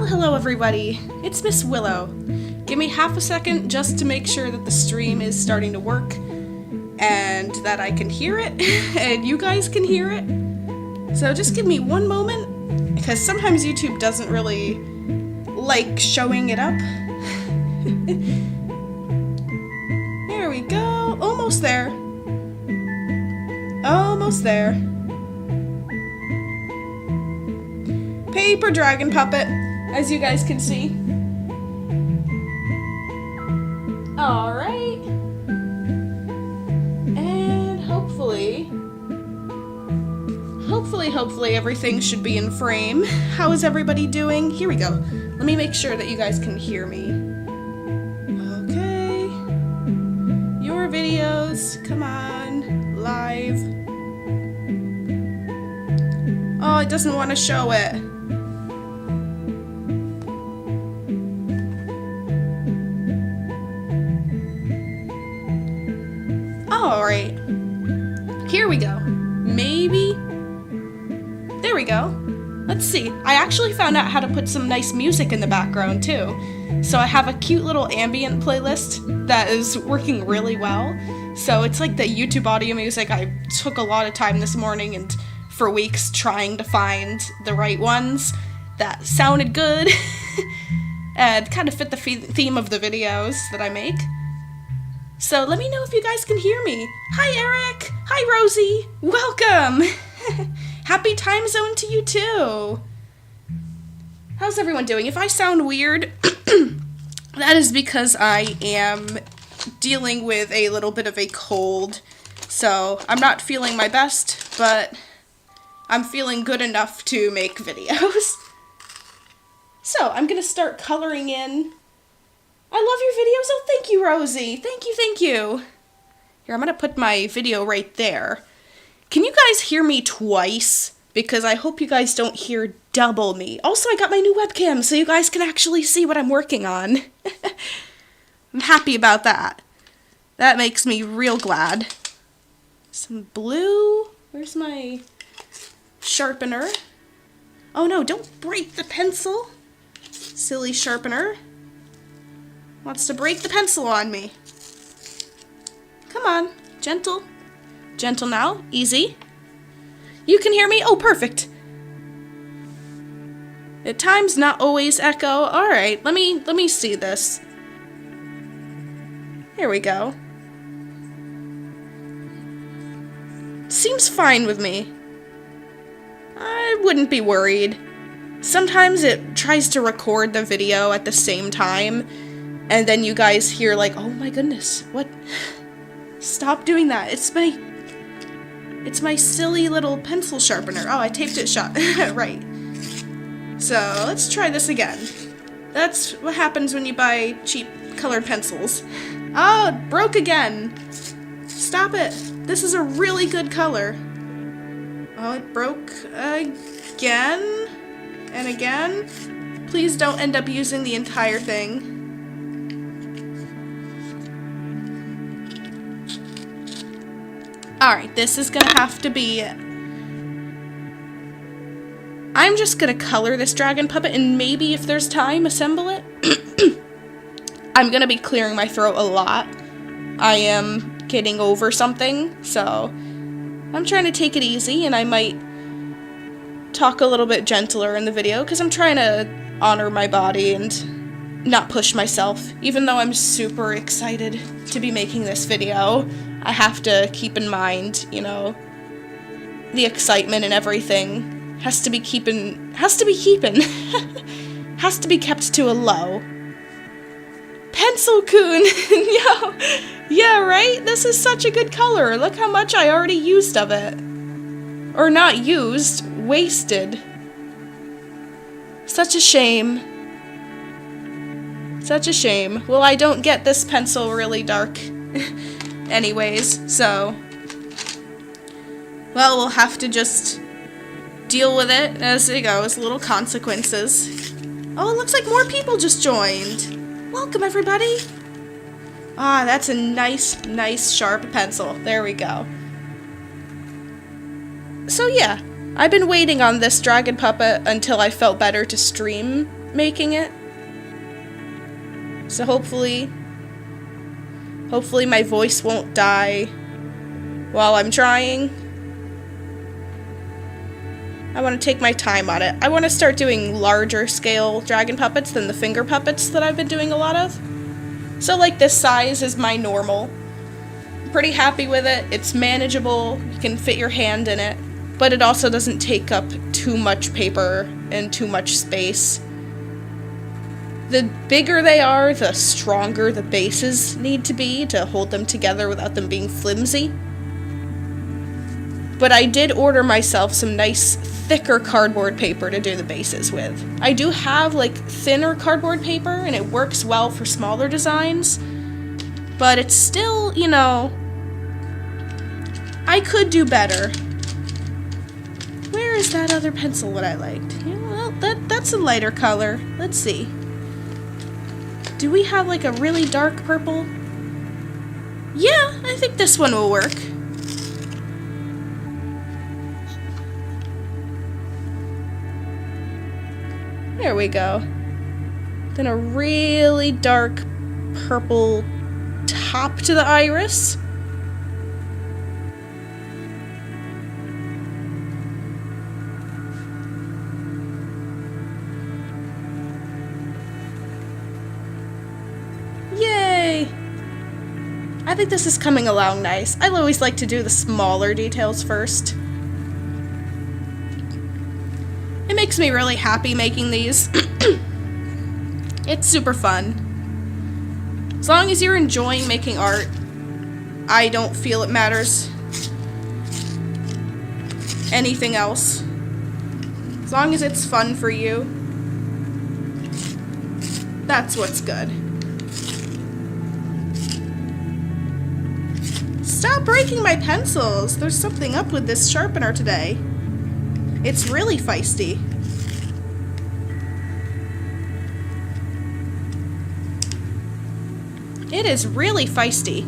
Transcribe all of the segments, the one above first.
Well, hello everybody. It's Miss Willow. Give me half a second just to make sure that the stream is starting to work and that I can hear it and you guys can hear it. So just give me one moment because sometimes YouTube doesn't really like showing it up. There we go. Almost there. Almost there. Paper dragon puppet, as you guys can see. Alright. And hopefully everything should be in frame. How is everybody doing? Here we go. Let me make sure that you guys can hear me. Okay. Your videos, come on, live. Oh, it doesn't want to show it. Alright, here we go. Maybe? There we go. Let's see. I actually found out how to put some nice music in the background too. So I have a cute little ambient playlist that is working really well. So it's like the YouTube audio music. I took a lot of time this morning and for weeks trying to find the right ones that sounded good and kind of fit the theme of the videos that I make. So let me know if you guys can hear me. Hi, Eric. Hi, Rosie. Welcome. Happy time zone to you, too. How's everyone doing? If I sound weird, that is because I am dealing with a little bit of a cold. So I'm not feeling my best, but I'm feeling good enough to make videos. So I'm going to start coloring in. I love your videos. Oh, thank you, Rosie. Thank you, thank you. Here, I'm going to put my video right there. Can you guys hear me twice? Because I hope you guys don't hear double me. Also, I got my new webcam, so you guys can actually see what I'm working on. I'm happy about that. That makes me real glad. Some blue. Where's my sharpener? Oh, no, don't break the pencil. Silly sharpener. Wants to break the pencil on me. Come on, gentle. Gentle now, easy. You can hear me? Oh, perfect. At times, not always echo. All right, let me see this. Here we go. Seems fine with me. I wouldn't be worried. Sometimes it tries to record the video at the same time, and then you guys hear like, oh my goodness, what? Stop doing that. It's my silly little pencil sharpener. Oh, I taped it shut. Right. So, let's try this again. That's what happens when you buy cheap colored pencils. Oh, it broke again. Stop it. This is a really good color. Oh, it broke again and again. Please don't end up using the entire thing. Alright, this is gonna have to be it. I'm just gonna color this dragon puppet and maybe if there's time, assemble it. I'm gonna be clearing my throat a lot. I am getting over something, so I'm trying to take it easy and I might talk a little bit gentler in the video because I'm trying to honor my body and not push myself. Even though I'm super excited to be making this video, I have to keep in mind, you know, the excitement and everything has to be kept to a low. Pencil Coon! Yo! Yeah, right? This is such a good color. Look how much I already used of it. Or not used, wasted. Such a shame. Such a shame. Well, I don't get this pencil really dark anyways, so well, we'll have to just deal with it as it goes, little consequences. Oh, it looks like more people just joined. Welcome, everybody. Ah, that's a nice sharp pencil. There we go. So yeah, I've been waiting on this dragon puppet until I felt better to stream making it. So hopefully my voice won't die while I'm trying. I want to take my time on it. I want to start doing larger scale dragon puppets than the finger puppets that I've been doing a lot of. So like this size is my normal. I'm pretty happy with it. It's manageable. You can fit your hand in it. But it also doesn't take up too much paper and too much space. The bigger they are, the stronger the bases need to be to hold them together without them being flimsy. But I did order myself some nice, thicker cardboard paper to do the bases with. I do have, like, thinner cardboard paper, and it works well for smaller designs. But it's still, you know, I could do better. Where is that other pencil that I liked? Yeah, well, that's a lighter color. Let's see. Do we have, like, a really dark purple? Yeah, I think this one will work. There we go. Then a really dark purple top to the iris. Yay! I think this is coming along nice. I always like to do the smaller details first. It makes me really happy making these. It's super fun. As long as you're enjoying making art, I don't feel it matters anything else. As long as it's fun for you, that's what's good. Stop breaking my pencils! There's something up with this sharpener today. It's really feisty. It is really feisty.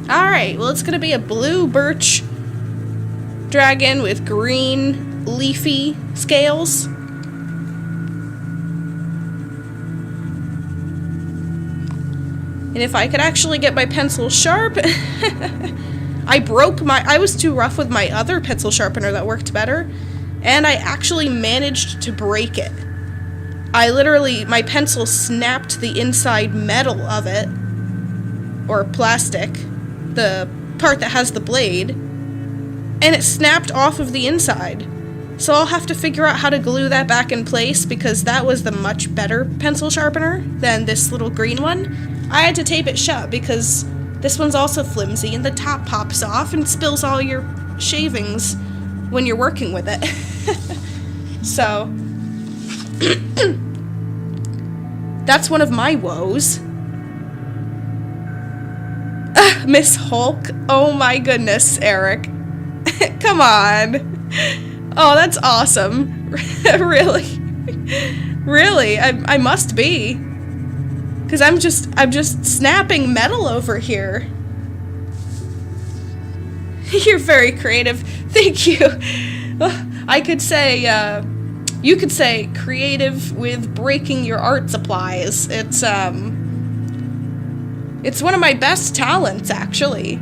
Alright, well, it's gonna be a blue birch dragon with green leafy scales. And if I could actually get my pencil sharp... I was too rough with my other pencil sharpener that worked better. And I actually managed to break it. My pencil snapped the inside metal of it, or plastic, the part that has the blade, and it snapped off of the inside. So I'll have to figure out how to glue that back in place, because that was the much better pencil sharpener than this little green one. I had to tape it shut because this one's also flimsy and the top pops off and spills all your shavings when you're working with it. So that's one of my woes. Miss Hulk. Oh my goodness, Eric. Come on. Oh, that's awesome. Really? Really? I must be. Because I'm just snapping metal over here. You're very creative. Thank you. I could say, you could say creative with breaking your art supplies. It's one of my best talents, actually.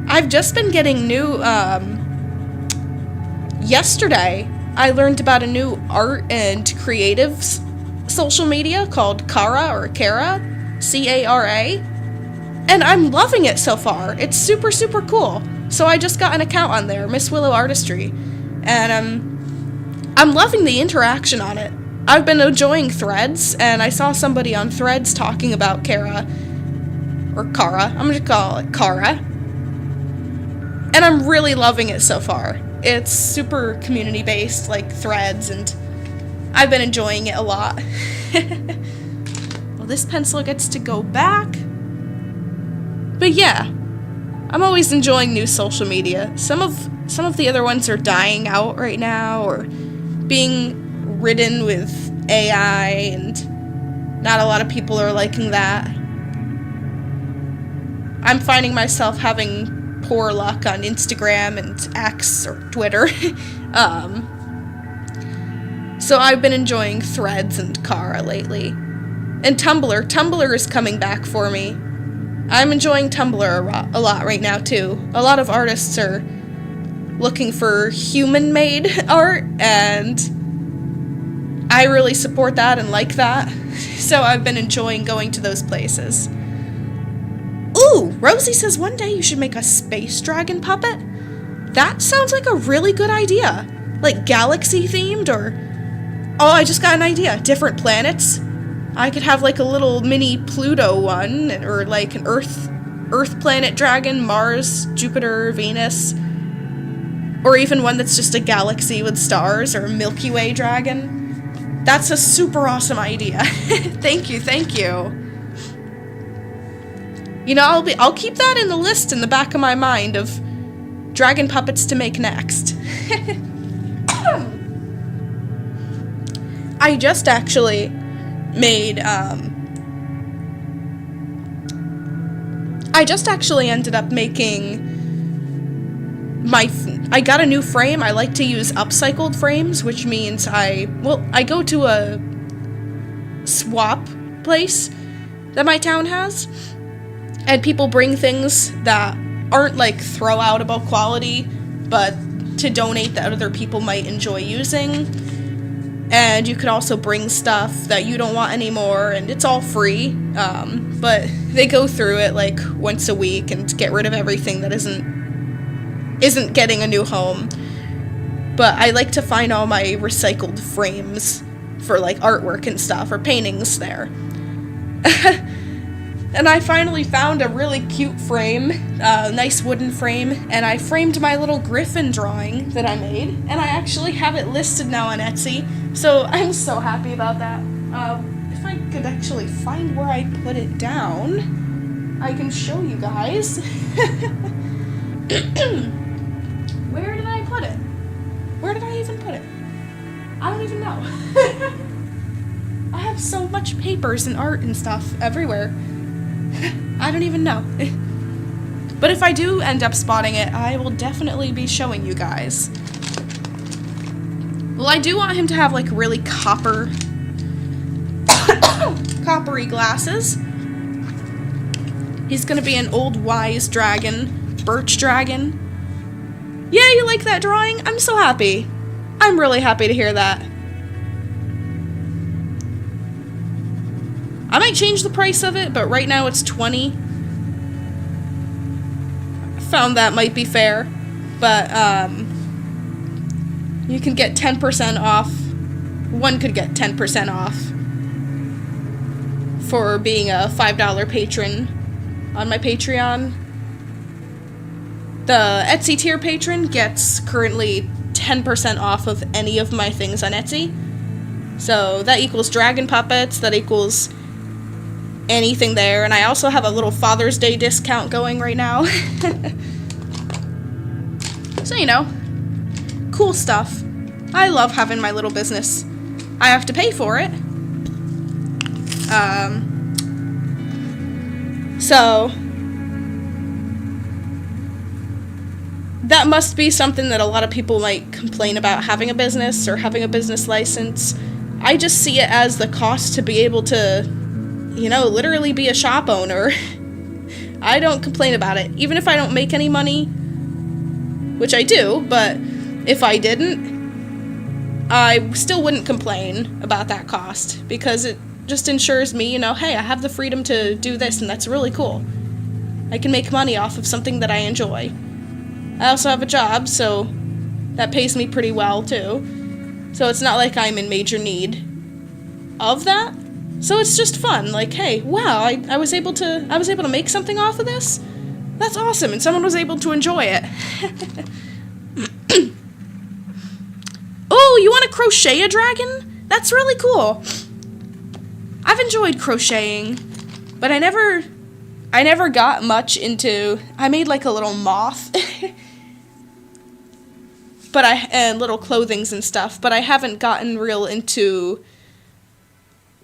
I've just been getting new, yesterday, I learned about a new art and creatives social media called Cara, C-A-R-A, and I'm loving it so far. It's super, super cool. So I just got an account on there, Miss Willow Artistry, and I'm loving the interaction on it. I've been enjoying Threads, and I saw somebody on Threads talking about Cara, or Cara, I'm gonna call it Cara, and I'm really loving it so far. It's super community-based, like Threads, and I've been enjoying it a lot. Well, this pencil gets to go back. But yeah, I'm always enjoying new social media. Some of the other ones are dying out right now, or being ridden with AI, and not a lot of people are liking that. I'm finding myself having poor luck on Instagram and X or Twitter. So I've been enjoying Threads and Kara lately. And Tumblr. Tumblr is coming back for me. I'm enjoying Tumblr a lot right now, too. A lot of artists are looking for human-made art, and I really support that and like that. So I've been enjoying going to those places. Ooh, Rosie says one day you should make a space dragon puppet. That sounds like a really good idea. Like galaxy-themed, or... Oh, I just got an idea. Different planets. I could have like a little mini Pluto one, or like an Earth planet dragon, Mars, Jupiter, Venus, or even one that's just a galaxy with stars, or a Milky Way dragon. That's a super awesome idea. Thank you. You know, I'll keep that in the list in the back of my mind of dragon puppets to make next. I just actually made, ended up making I got a new frame. I like to use upcycled frames, which means I go to a swap place that my town has, and people bring things that aren't like throw-outable quality, but to donate that other people might enjoy using. And you could also bring stuff that you don't want anymore, and it's all free, but they go through it like once a week and get rid of everything that isn't getting a new home. But I like to find all my recycled frames for like artwork and stuff, or paintings there. And I finally found a really cute frame, nice wooden frame, and I framed my little griffin drawing that I made, and I actually have it listed now on Etsy, so I'm so happy about that. If I could actually find where I put it down, I can show you guys. Where did I put it? Where did I even put it? I don't even know. I have so much papers and art and stuff everywhere. I don't even know. But if I do end up spotting it, I will definitely be showing you guys. Well, I do want him to have like really coppery glasses. He's gonna be an old wise dragon, Birch dragon. Yeah, you like that drawing? I'm so happy. I'm really happy to hear that. I might change the price of it, but right now it's $20. I found that might be fair, but you can get 10% off. One could get 10% off for being a $5 patron on my Patreon. The Etsy tier patron gets currently 10% off of any of my things on Etsy. So that equals dragon puppets, that equals anything there, and I also have a little Father's Day discount going right now. So, you know, cool stuff. I love having my little business. I have to pay for it. So that must be something that a lot of people might complain about, having a business or having a business license. I just see it as the cost to be able to, you know, literally be a shop owner. I don't complain about it. Even if I don't make any money, which I do, but if I didn't, I still wouldn't complain about that cost, because it just ensures me, you know, hey, I have the freedom to do this, and that's really cool. I can make money off of something that I enjoy. I also have a job, so that pays me pretty well, too. So it's not like I'm in major need of that. So it's just fun, like, hey, wow, I was able to make something off of this? That's awesome, and someone was able to enjoy it. Oh, you want to crochet a dragon? That's really cool. I've enjoyed crocheting, but I never got much into, I made like a little moth, and little clothings and stuff, but I haven't gotten real into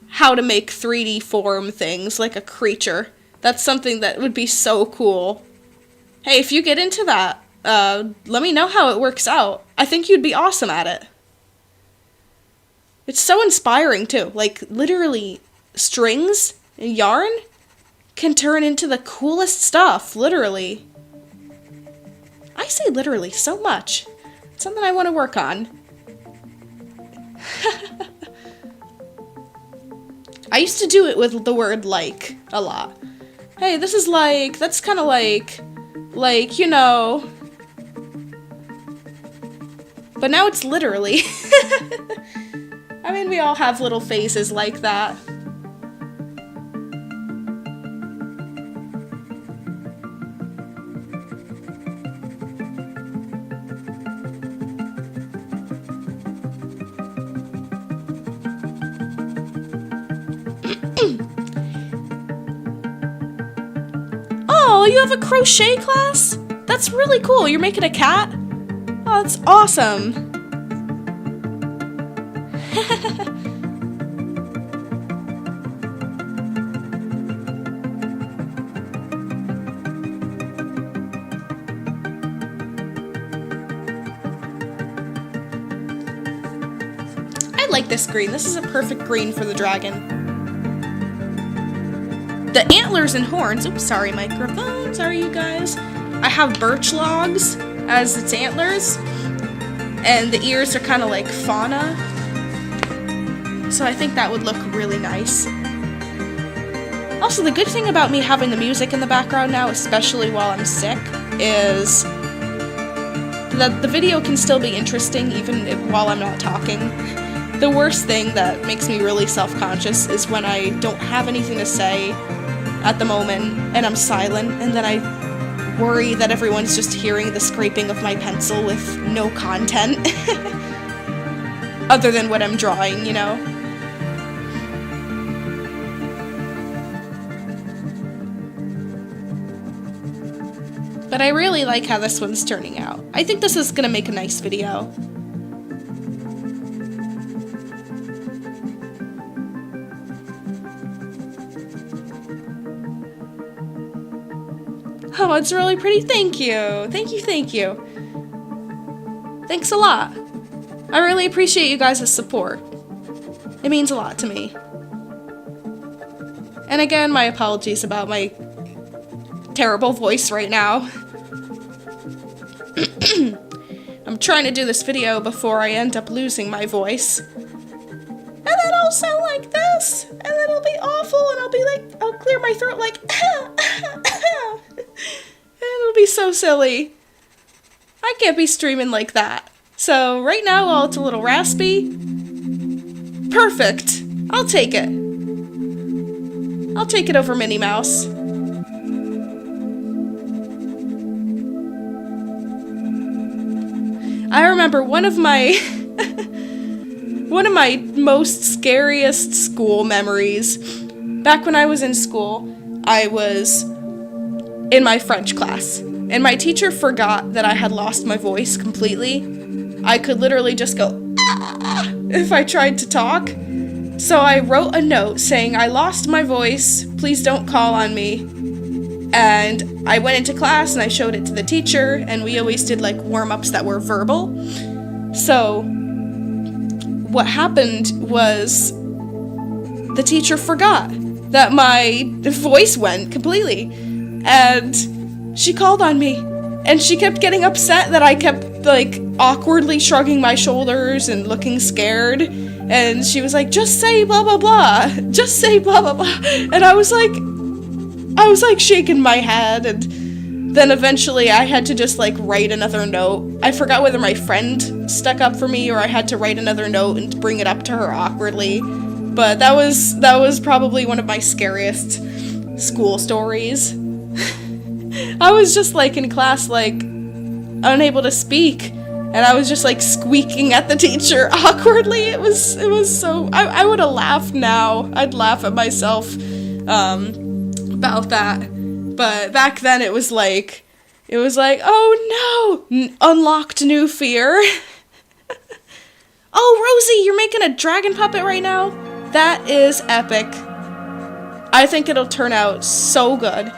how to make 3D form things like a creature. That's something that would be so cool. Hey, if you get into that, let me know how it works out. I think you'd be awesome at it. It's so inspiring, too. Like, literally, strings and yarn can turn into the coolest stuff, literally. I say literally so much. It's something I want to work on. I used to do it with the word like a lot. Hey, this is like, that's kind of like, you know. But now it's literally. I mean, we all have little phases like that. Oh, you have a crochet class? That's really cool. You're making a cat? Oh, that's awesome. I like this green. This is a perfect green for the dragon. The antlers and horns, oops, sorry microphone, sorry you guys. I have birch logs as its antlers, and the ears are kind of like fauna. So I think that would look really nice. Also, the good thing about me having the music in the background now, especially while I'm sick, is that the video can still be interesting even while I'm not talking. The worst thing that makes me really self-conscious is when I don't have anything to say at the moment and I'm silent, and then I worry that everyone's just hearing the scraping of my pencil with no content other than what I'm drawing, you know? But I really like how this one's turning out. I think this is gonna make a nice video. Oh, it's really pretty. Thank you. Thank you, thank you. Thanks a lot. I really appreciate you guys' support. It means a lot to me. And again, my apologies about my terrible voice right now. I'm trying to do this video before I end up losing my voice. And then I'll sound like this, and then it'll be awful, and I'll be like, I'll clear my throat like, and it'll be so silly. I can't be streaming like that. So right now, while it's a little raspy, perfect. I'll take it. I'll take it over Minnie Mouse. I remember one of my most scariest school memories. Back when I was in school, I was in my French class, and my teacher forgot that I had lost my voice completely. I could literally just go, ah, if I tried to talk. So I wrote a note saying, I lost my voice, please don't call on me. And I went into class and I showed it to the teacher, and we always did like warm-ups that were verbal. So what happened was the teacher forgot that my voice went completely, and she called on me, and she kept getting upset that I kept like awkwardly shrugging my shoulders and looking scared, and she was like, just say blah blah blah, just say blah blah blah, and I was like shaking my head, and then eventually I had to just like write another note. I forgot whether my friend stuck up for me or I had to write another note and bring it up to her awkwardly. But that was probably one of my scariest school stories. I was just like in class like unable to speak, and I was just like squeaking at the teacher awkwardly. It was so I would have laughed now. I'd laugh at myself about that. But back then it was like, oh no, unlocked new fear. Oh, Rosie, you're making a dragon puppet right now? That is epic. I think it'll turn out so good.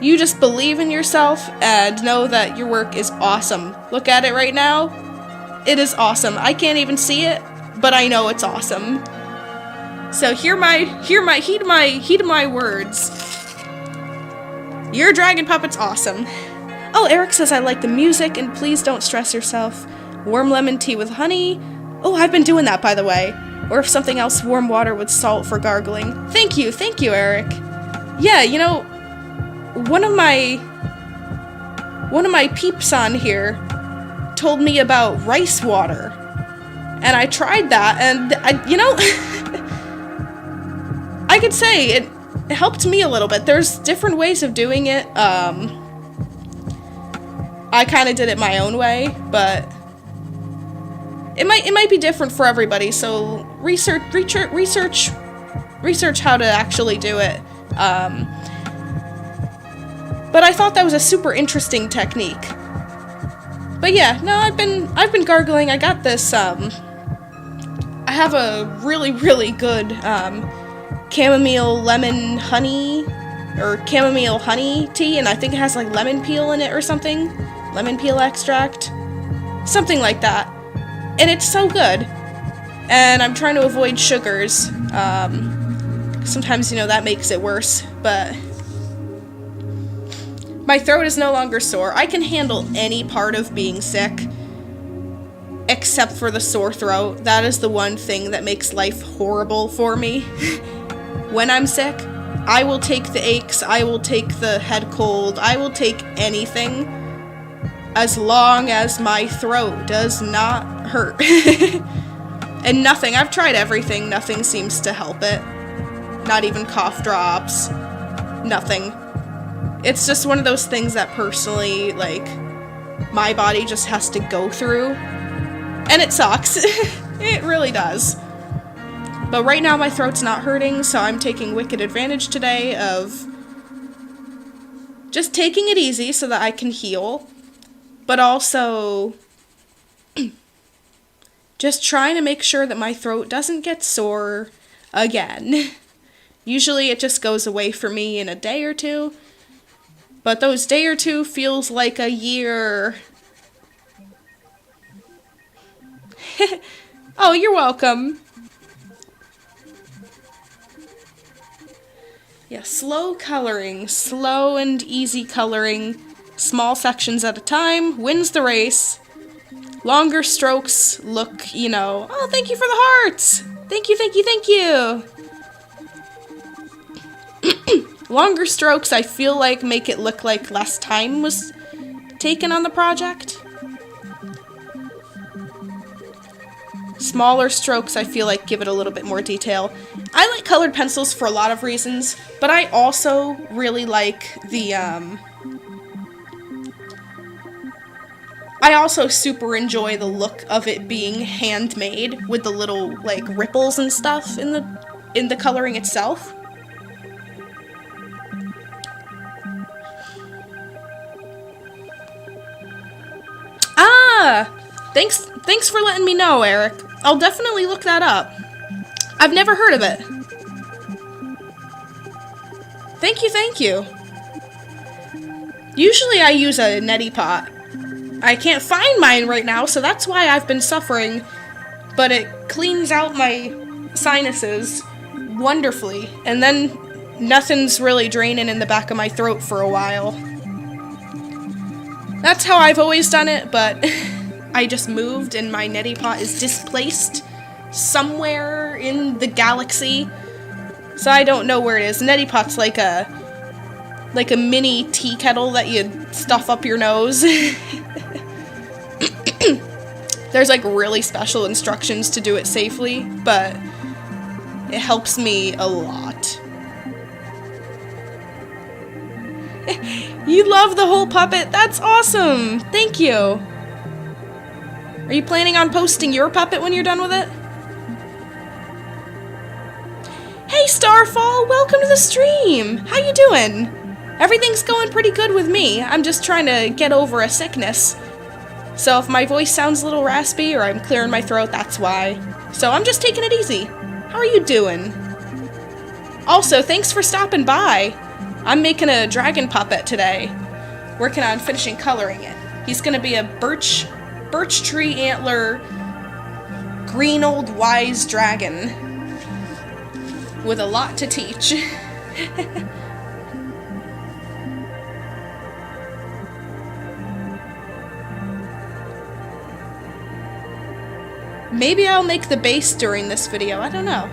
You just believe in yourself and know that your work is awesome. Look at it right now. It is awesome. I can't even see it, but I know it's awesome. So heed my words. Your dragon puppet's awesome. Oh, Eric says I like the music and please don't stress yourself. Warm lemon tea with honey. Oh, I've been doing that, by the way. Or if something else, warm water with salt for gargling. Thank you, Eric. Yeah, you know, one of my peeps on here told me about rice water, and I tried that, and I could say it helped me a little bit. There's different ways of doing it. I kind of did it my own way, but it might be different for everybody. So research how to actually do it. But I thought that was a super interesting technique. But yeah, no, I've been gargling. I got this, I have a really, really good, chamomile lemon honey, or chamomile honey tea, and I think it has, like, lemon peel in it or something. Lemon peel extract. Something like that. And it's so good. And I'm trying to avoid sugars. Sometimes, that makes it worse, but my throat is no longer sore. I can handle any part of being sick, except for the sore throat. That is the one thing that makes life horrible for me. When I'm sick, I will take the aches, I will take the head cold, I will take anything, as long as my throat does not hurt. And nothing, I've tried everything, nothing seems to help it. Not even cough drops. Nothing. It's just one of those things that personally, like, my body just has to go through. And it sucks. It really does. But right now my throat's not hurting, so I'm taking wicked advantage today of just taking it easy so that I can heal. But also just trying to make sure that my throat doesn't get sore again. Usually it just goes away for me in a day or two. But those day or two feels like a year. Oh, you're welcome. Yeah, slow coloring. Slow and easy coloring. Small sections at a time wins the race. Longer strokes look, oh, thank you for the hearts! Thank you, thank you, thank you! Longer strokes, I feel like, make it look like less time was taken on the project. Smaller strokes, I feel like, give it a little bit more detail. I like colored pencils for a lot of reasons, but I also really like the, I also super enjoy the look of it being handmade with the little, like, ripples and stuff in the coloring itself. Thanks for letting me know, Eric. I'll definitely look that up. I've never heard of it. Thank you. Usually I use a neti pot. I can't find mine right now, so that's why I've been suffering. But it cleans out my sinuses wonderfully. And then nothing's really draining in the back of my throat for a while. That's how I've always done it, but I just moved and my neti pot is displaced somewhere in the galaxy. So I don't know where it is. Neti pot's like a mini tea kettle that you stuff up your nose. There's like really special instructions to do it safely, but it helps me a lot. You love the whole puppet? That's awesome! Thank you! Are you planning on posting your puppet when you're done with it? Hey Starfall, welcome to the stream! How you doing? Everything's going pretty good with me. I'm just trying to get over a sickness. So if my voice sounds a little raspy or I'm clearing my throat, that's why. So I'm just taking it easy. How are you doing? Also, thanks for stopping by. I'm making a dragon puppet today. Working on finishing coloring it. He's gonna be a birch tree antler, green old wise dragon with a lot to teach. Maybe I'll make the bass during this video, I don't know.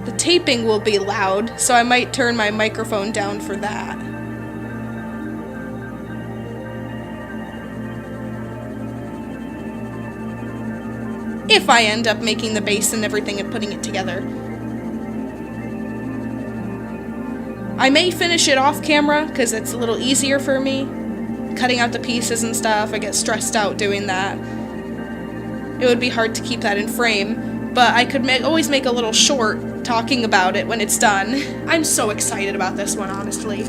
The taping will be loud, so I might turn my microphone down for that. If I end up making the bass and everything and putting it together. I may finish it off camera, because it's a little easier for me. Cutting out the pieces and stuff, I get stressed out doing that. It would be hard to keep that in frame, but I could always make a little short talking about it when it's done. I'm so excited about this one, honestly.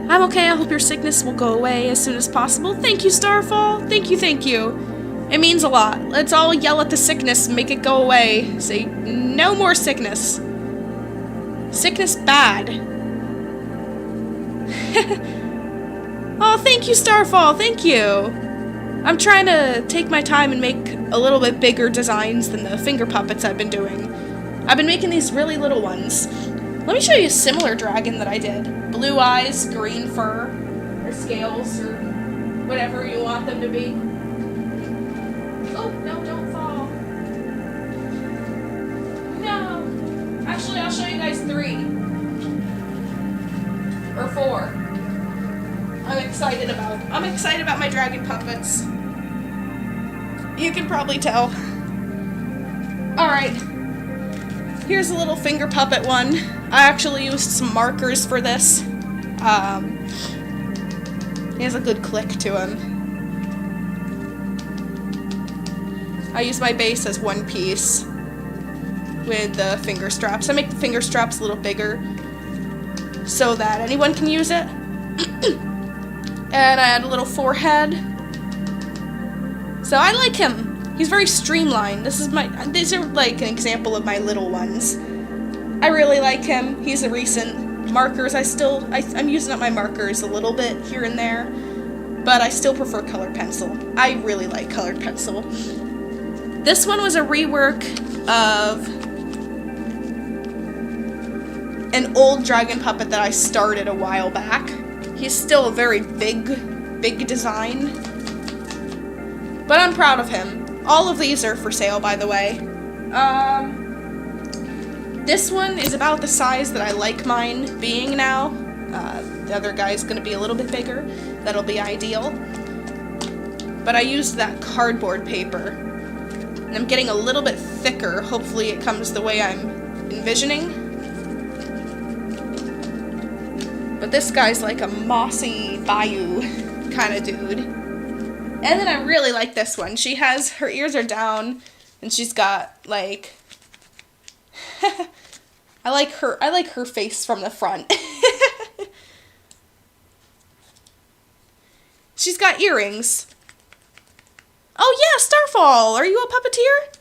I'm okay, I hope your sickness will go away as soon as possible. Thank you, Starfall. Thank you, thank you. It means a lot. Let's all yell at the sickness and make it go away. Say, no more sickness. Sickness bad. Oh, thank you, Starfall. Thank you. I'm trying to take my time and make a little bit bigger designs than the finger puppets I've been doing. I've been making these really little ones. Let me show you a similar dragon that I did. Blue eyes, green fur, or scales, or whatever you want them to be. Oh, no, don't fall. No. Actually, I'll show you guys 3. Or 4. I'm excited about my dragon puppets. You can probably tell. Alright. Here's a little finger puppet one. I actually used some markers for this. He has a good click to him. I use my base as one piece with the finger straps. I make the finger straps a little bigger so that anyone can use it. And I add a little forehead. So I like him. He's very streamlined. These are like an example of my little ones. I really like him. He's a recent markers. I'm using up my markers a little bit here and there, but I still prefer colored pencil. I really like colored pencil. This one was a rework of an old dragon puppet that I started a while back. He's still a very big design, but I'm proud of him. All of these are for sale, by the way. This one is about the size that I like mine being now. The other guy's gonna be a little bit bigger. That'll be ideal. But I used that cardboard paper, and I'm getting a little bit thicker. Hopefully it comes the way I'm envisioning. But this guy's like a mossy bayou kind of dude. And then I really like this one. Her ears are down, and she's got like I like her face from the front. She's got earrings. Oh yeah, Starfall, are you a puppeteer?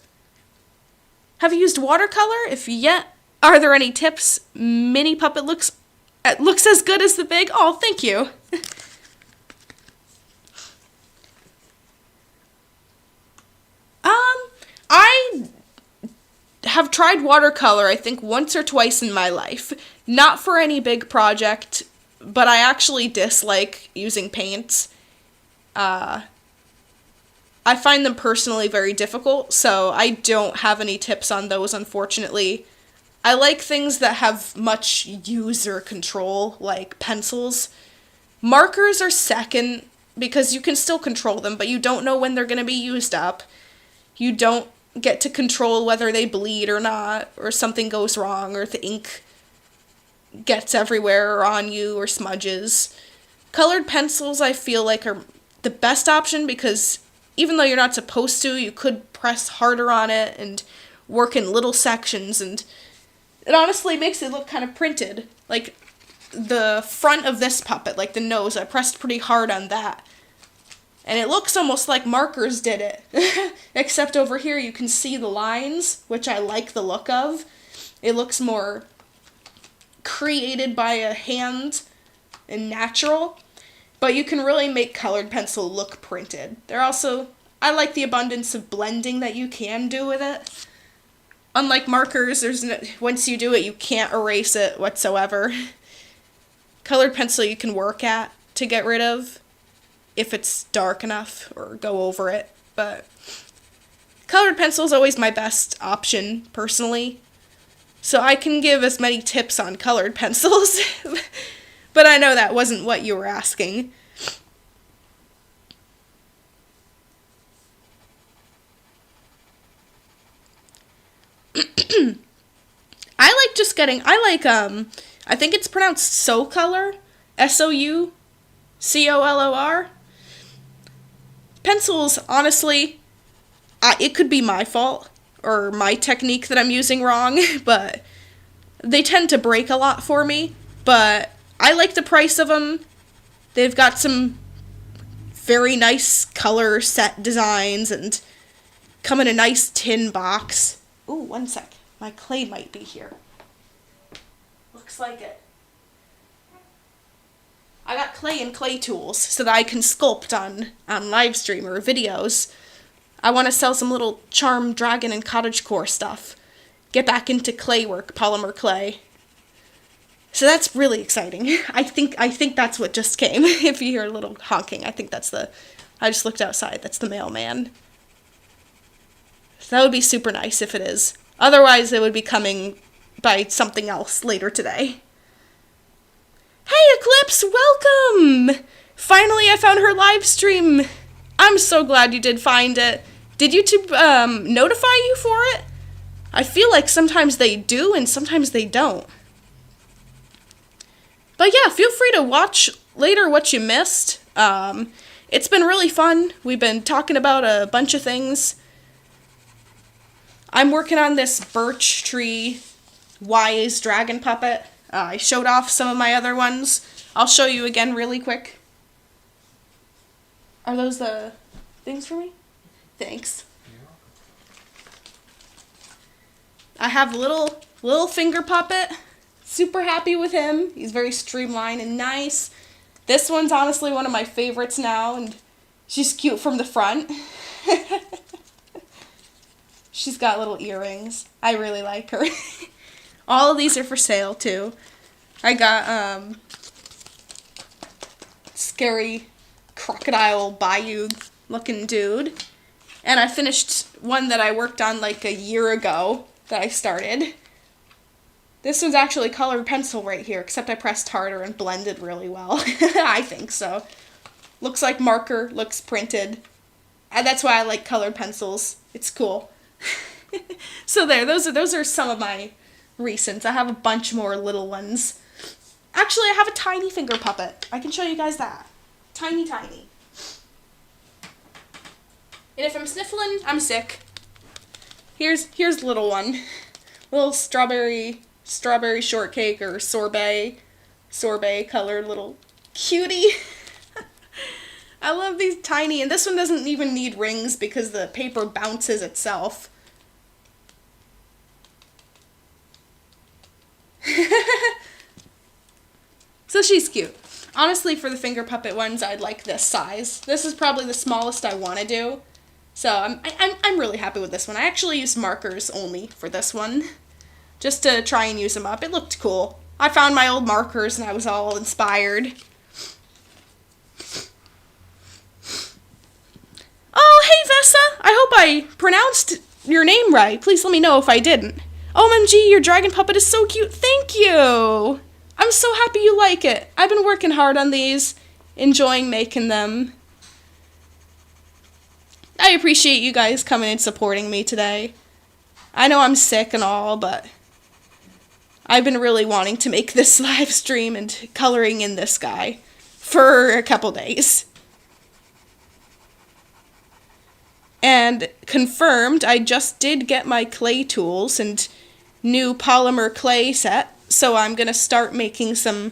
Have you used watercolor? If yet, are there any tips? Mini puppet looks as good as the big. Oh, thank you. I have tried watercolor, I think, once or twice in my life. Not for any big project, but I actually dislike using paints. I find them personally very difficult, so I don't have any tips on those, unfortunately. I like things that have much user control, like pencils. Markers are second, because you can still control them, but you don't know when they're going to be used up. You don't get to control whether they bleed or not, or something goes wrong, or the ink gets everywhere or on you, or smudges. Colored pencils, I feel like, are the best option, because even though you're not supposed to, you could press harder on it and work in little sections, and it honestly makes it look kind of printed. Like, the front of this puppet, like the nose, I pressed pretty hard on that. And it looks almost like markers did it. Except over here you can see the lines, which I like the look of. It looks more created by a hand and natural, but you can really make colored pencil look printed. I like the abundance of blending that you can do with it. Unlike markers, once you do it, you can't erase it whatsoever. Colored pencil you can work at to get rid of if it's dark enough or go over it, but colored pencil is always my best option, personally. So I can give as many tips on colored pencils, but I know that wasn't what you were asking. I think it's pronounced Soucolor, Soucolor. Pencils, honestly, it could be my fault, or my technique that I'm using wrong, but they tend to break a lot for me, but I like the price of them. They've got some very nice color set designs, and come in a nice tin box. Ooh, one sec. My clay might be here. Looks like it. I got clay and clay tools so that I can sculpt on live stream or videos. I want to sell some little charm, dragon, and cottagecore stuff. Get back into clay work, polymer clay. So that's really exciting. I think that's what just came. If you hear a little honking, I just looked outside. That's the mailman. So that would be super nice if it is. Otherwise, it would be coming by something else later today. Hey, Eclipse, welcome! Finally, I found her live stream. I'm so glad you did find it. Did YouTube notify you for it? I feel like sometimes they do and sometimes they don't. But yeah, feel free to watch later what you missed. It's been really fun. We've been talking about a bunch of things. I'm working on this birch tree wise dragon puppet. I showed off some of my other ones. I'll show you again really quick. Are those the things for me? Thanks. I have little finger puppet. Super happy with him. He's very streamlined and nice. This one's honestly one of my favorites now, and she's cute from the front. She's got little earrings. I really like her. All of these are for sale too. I got scary crocodile bayou looking dude. And I finished one that I worked on like a year ago that I started. This one's actually colored pencil right here, except I pressed harder and blended really well. I think so. Looks like marker, looks printed. And that's why I like colored pencils. It's cool. So there, those are some of my recents. I have a bunch more little ones. Actually, I have a tiny finger puppet. I can show you guys that. Tiny, tiny. And if I'm sniffling, I'm sick. Here's the little one. Little strawberry shortcake or sorbet colored little cutie. I love these tiny, and this one doesn't even need rings because the paper bounces itself. So she's cute. Honestly, for the finger puppet ones, I'd like this size. This is probably the smallest I want to do. So I'm really happy with this one. I actually used markers only for this one, just to try and use them up. It looked cool. I found my old markers and I was all inspired. Oh, hey Vessa! I hope I pronounced your name right. Please let me know if I didn't. OMG, your dragon puppet is so cute. Thank you! I'm so happy you like it. I've been working hard on these, enjoying making them. I appreciate you guys coming and supporting me today. I know I'm sick and all, but I've been really wanting to make this live stream and coloring in this guy for a couple days. And confirmed, I just did get my clay tools and new polymer clay set, so I'm going to start making some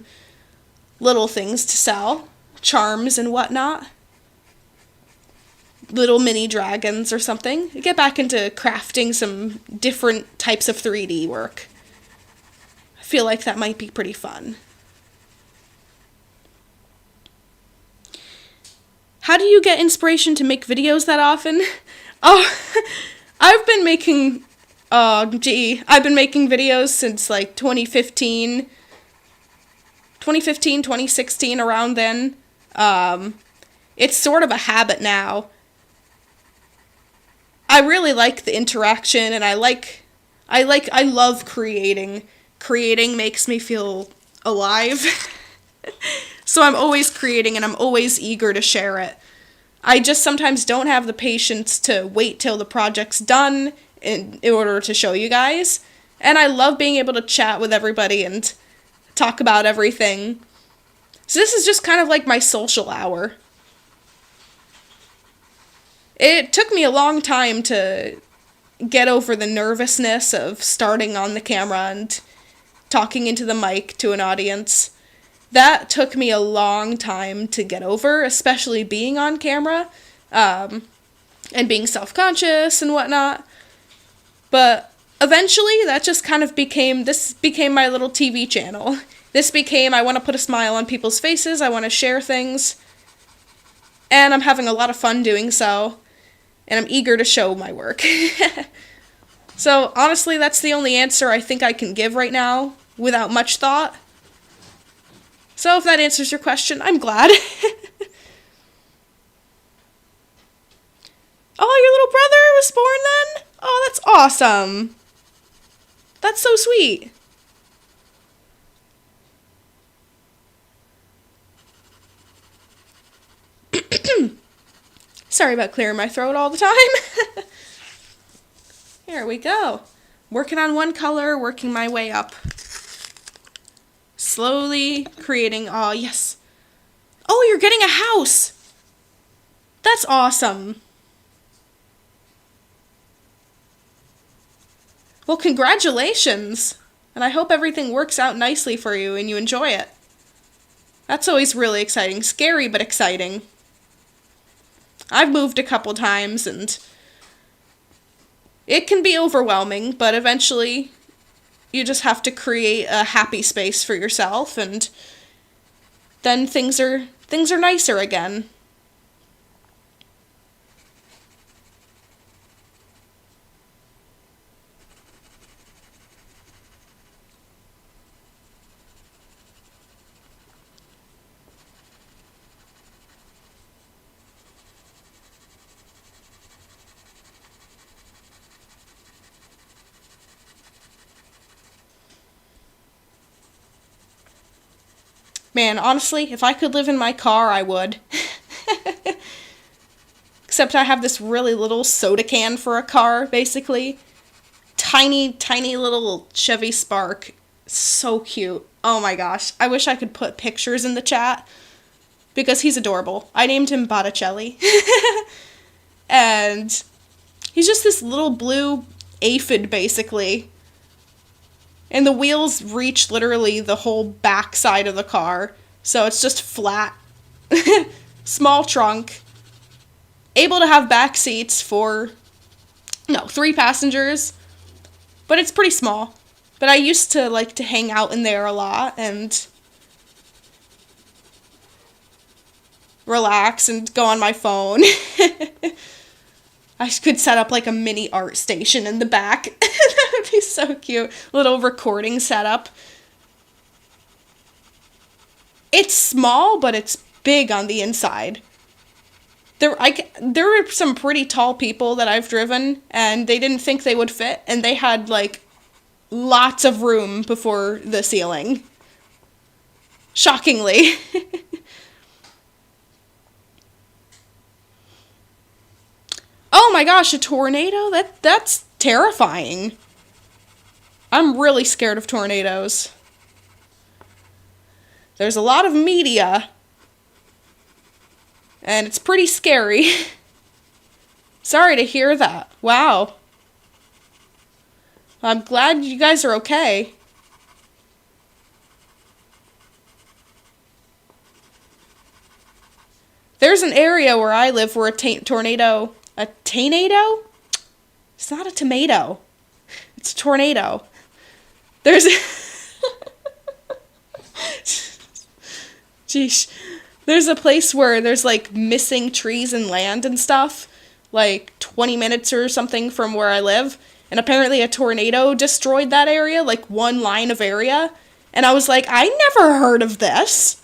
little things to sell, charms and whatnot. Little mini dragons or something. Get back into crafting some different types of 3D work. feel like that might be pretty fun. How do you get inspiration to make videos that often? Oh, I've been making videos since like 2015, 2016, around then. It's sort of a habit now. I really like the interaction, and I love creating. Creating makes me feel alive. So I'm always creating, and I'm always eager to share it. I just sometimes don't have the patience to wait till the project's done in order to show you guys. And I love being able to chat with everybody and talk about everything. So this is just kind of like my social hour. It took me a long time to get over the nervousness of starting on the camera and talking into the mic to an audience. That took me a long time to get over, especially being on camera, and being self-conscious and whatnot. But eventually, that just kind of became my little TV channel. This became, I want to put a smile on people's faces, I want to share things, and I'm having a lot of fun doing so, and I'm eager to show my work. So, honestly, that's the only answer I think I can give right now, without much thought. So if that answers your question, I'm glad. Oh, your little brother was born then? Oh, that's awesome. That's so sweet. Sorry about clearing my throat all the time. Here we go. Working on one color, working my way up. Slowly creating, oh yes. Oh, you're getting a house. That's awesome. Well, congratulations. And I hope everything works out nicely for you and you enjoy it. That's always really exciting. Scary, but exciting. I've moved a couple times and it can be overwhelming, but eventually you just have to create a happy space for yourself, and then things are nicer again. Man, honestly, if I could live in my car, I would. Except I have this really little soda can for a car, basically. Tiny, tiny little Chevy Spark. So cute. Oh my gosh. I wish I could put pictures in the chat. Because he's adorable. I named him Botticelli. And he's just this little blue aphid, basically. And the wheels reach literally the whole back side of the car. So it's just flat. Small trunk. Able to have back seats for, 3 passengers. But it's pretty small. But I used to like to hang out in there a lot and relax and go on my phone. I could set up like a mini art station in the back. That would be so cute. Little recording setup. It's small, but it's big on the inside. There were some pretty tall people that I've driven, and they didn't think they would fit, and they had, like, lots of room before the ceiling. Shockingly. Oh my gosh, a tornado? That's terrifying. I'm really scared of tornadoes. There's a lot of media, and it's pretty scary. Sorry to hear that. Wow. I'm glad you guys are okay. There's an area where I live where a tornado... A tornado? It's not a tomato. It's a tornado. There's Jeez. There's a place where there's, like, missing trees and land and stuff, like 20 minutes or something from where I live, and apparently a tornado destroyed that area, like one line of area, and I was like, I never heard of this.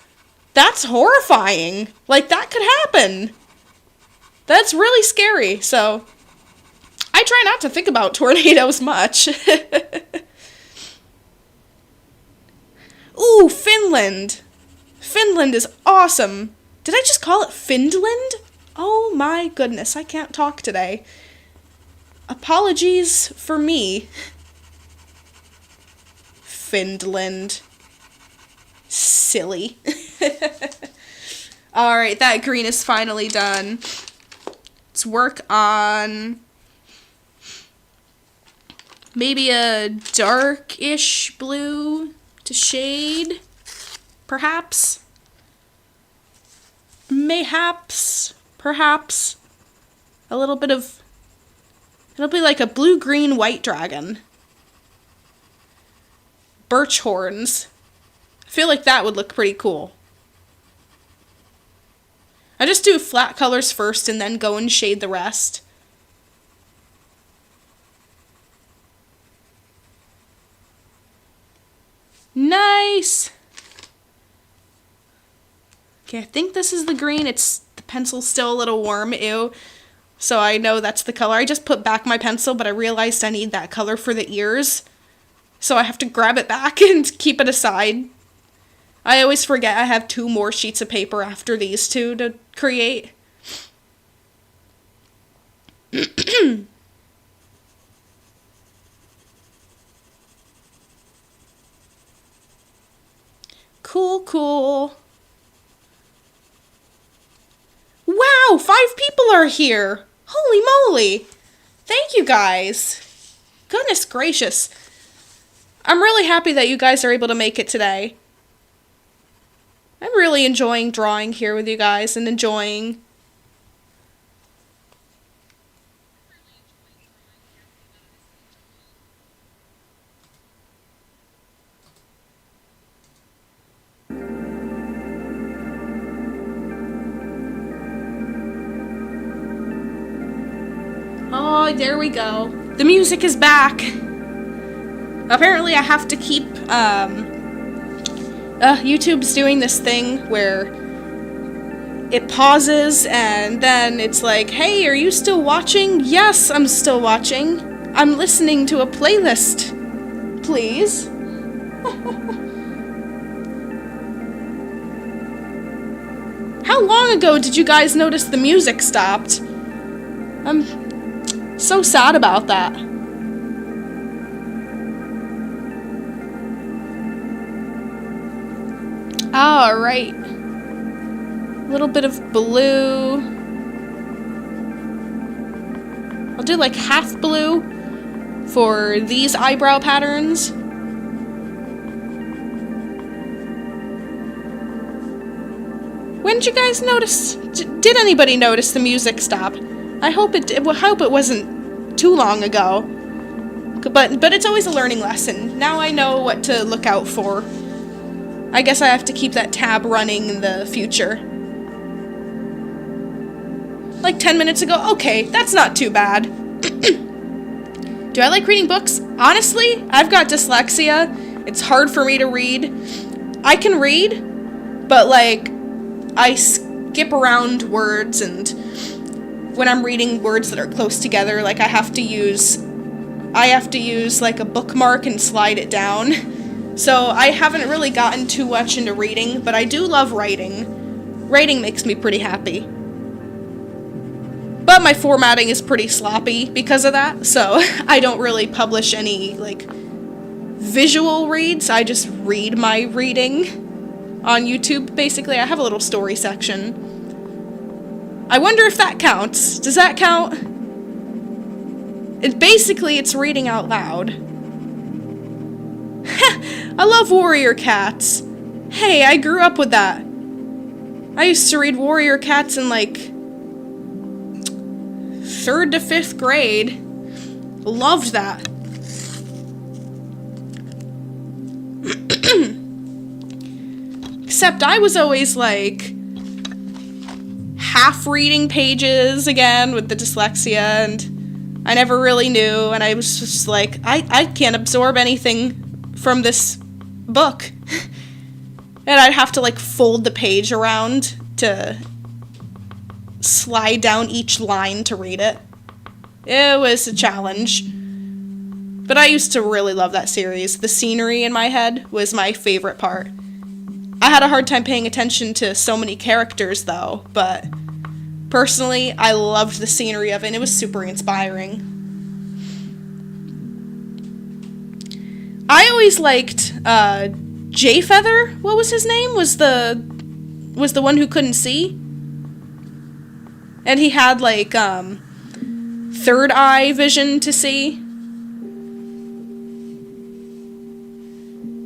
That's horrifying. Like, that could happen. That's really scary, so I try not to think about tornadoes much. Ooh, Finland. Finland is awesome. Did I just call it Finland? Oh my goodness, I can't talk today. Apologies for me. Finland. Silly. Alright, that green is finally done. Let's work on maybe a darkish blue to shade, perhaps. Mayhaps, perhaps. A little bit of, it'll be like a blue-green white dragon. Birch horns. I feel like that would look pretty cool. I just do flat colors first and then go and shade the rest. Nice! Okay, I think this is the green. The pencil's still a little warm, ew. So I know that's the color. I just put back my pencil, but I realized I need that color for the ears. So I have to grab it back and keep it aside. I always forget I have 2 more sheets of paper after these 2 to create. Cool, cool. Wow, 5 people are here. Holy moly. Thank you guys. Goodness gracious. I'm really happy that you guys are able to make it today. I'm really enjoying drawing here with you guys and enjoying. Oh, there we go. The music is back. Apparently I have to keep, YouTube's doing this thing where it pauses and then it's like, hey, are you still watching? Yes, I'm still watching. I'm listening to a playlist. Please. How long ago did you guys notice the music stopped? I'm so sad about that. Alright. A little bit of blue. I'll do like half blue for these eyebrow patterns. When did you guys notice? Did anybody notice the music stop? I hope it wasn't too long ago. But it's always a learning lesson. Now I know what to look out for. I guess I have to keep that tab running in the future. Like 10 minutes ago? Okay, that's not too bad. Do I like reading books? Honestly, I've got dyslexia. It's hard for me to read. I can read, but like, I skip around words, and when I'm reading words that are close together, like I have to use like a bookmark and slide it down. So I haven't really gotten too much into reading, but I do love writing. Writing makes me pretty happy. But my formatting is pretty sloppy because of that, so I don't really publish any, like, visual reads. I just read my reading on YouTube, basically. I have a little story section. I wonder if that counts. Does that count? It's reading out loud. I love Warrior Cats. Hey, I grew up with that. I used to read Warrior Cats in, like, 3rd to 5th grade. Loved that. Except I was always like half reading pages again with the dyslexia, and I never really knew, and I was just like, I can't absorb anything from this book. And I'd have to like fold the page around to slide down each line to read it. It was a challenge. But I used to really love that series. The scenery in my head was my favorite part. I had a hard time paying attention to so many characters, though, but personally, I loved the scenery of it, and it was super inspiring. I always liked Jay Feather. What was his name? Was the one who couldn't see? And he had like third eye vision to see.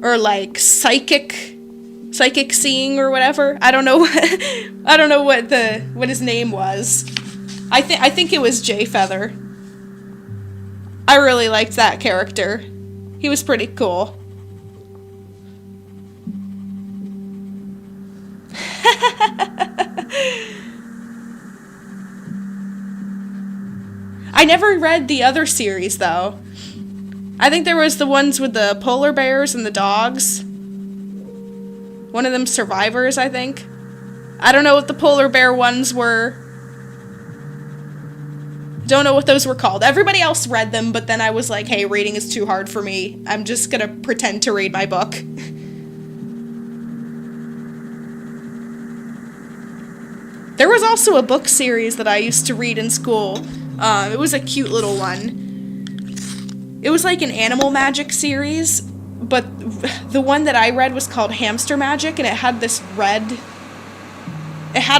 Or like psychic seeing or whatever. I don't know. I don't know what his name was. I think it was Jay Feather. I really liked that character. He was pretty cool. I never read the other series though. I think there was the ones with the polar bears and the dogs. One of them survivors, I think. I don't know what the polar bear ones were. Don't know what those were called. Everybody else read them, but then I was like, hey, reading is too hard for me. I'm just gonna pretend to read my book. There was also a book series that I used to read in school. It was a cute little one. It was like an animal magic series, but the one that I read was called Hamster Magic, and it had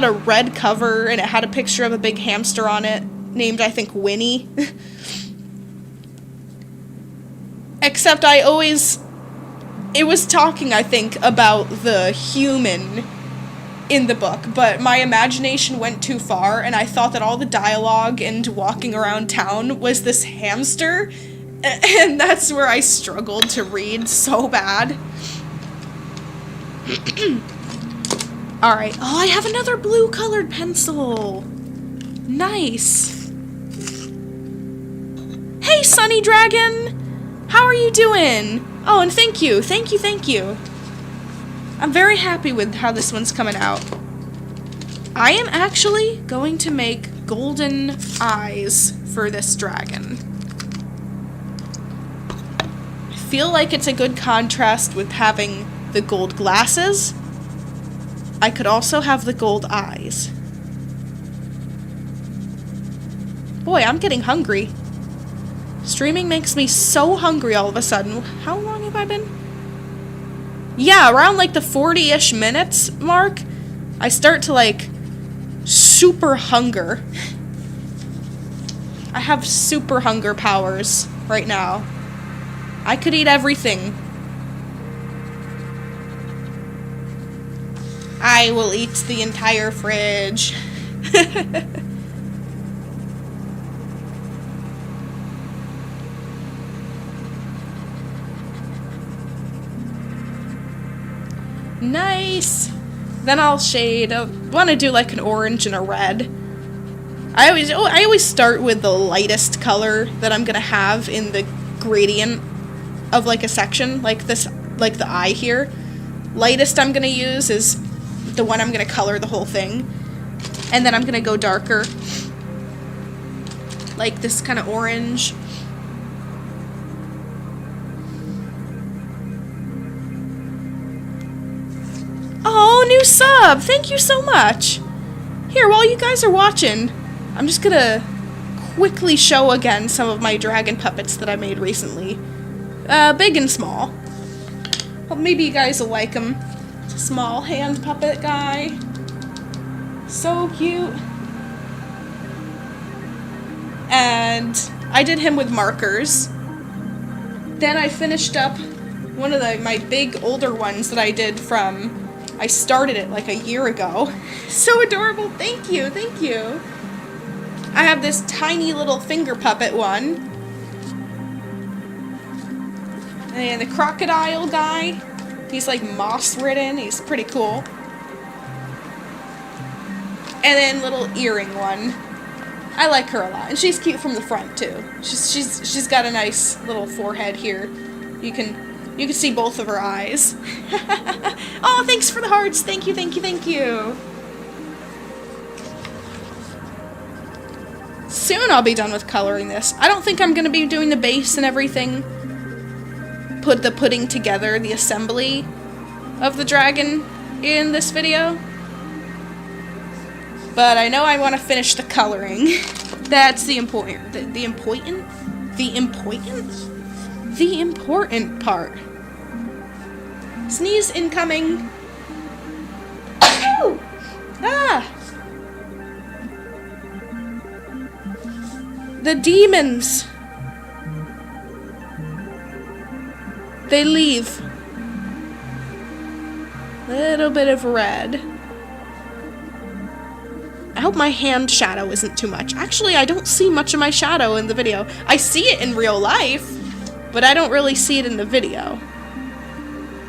a red cover, and it had a picture of a big hamster on it, named, I think, Winnie. Except it was talking, I think, about the human in the book, but my imagination went too far, and I thought that all the dialogue and walking around town was this hamster. And that's where I struggled to read so bad. Alright. Oh, I have another blue colored pencil. Nice. Hey, Sunny Dragon! How are you doing? Oh, and thank you. Thank you, thank you. I'm very happy with how this one's coming out. I am actually going to make golden eyes for this dragon. Feel like it's a good contrast with having the gold glasses. I could also have the gold eyes. Boy, I'm getting hungry. Streaming makes me so hungry all of a sudden. How long have I been? Yeah, around like the 40-ish minutes mark, I start to like super hunger. I have super hunger powers right now. I could eat everything. I will eat the entire fridge. Nice. Then I'll shade. I want to do like an orange and a red. I always start with the lightest color that I'm gonna have in the gradient of like a section, like this, like the eye here. Lightest I'm gonna use is the one I'm gonna color the whole thing, and then I'm gonna go darker, like this kind of orange. Oh, new sub! Thank you so much! Here, while you guys are watching, I'm just gonna quickly show again some of my dragon puppets that I made recently. Big and small. Well, maybe you guys will like him. It's a small hand puppet guy. So cute. And I did him with markers. Then I finished up one of my big older ones that I did from... I started it like a year ago. So adorable. Thank you. Thank you. I have this tiny little finger puppet one. And the crocodile guy. He's like moss-ridden. He's pretty cool. And then little earring one. I like her a lot, and she's cute from the front too. She's got a nice little forehead here. You can see both of her eyes. Oh, thanks for the hearts. Thank you, thank you, thank you. Soon I'll be done with coloring this. I don't think I'm gonna be doing the base and everything. Putting together the assembly of the dragon in this video. But I know I want to finish the coloring. That's the important part. Sneeze incoming. Ow! Ah! The demons. They leave. Little bit of red. I hope my hand shadow isn't too much. Actually, I don't see much of my shadow in the video. I see it in real life, but I don't really see it in the video.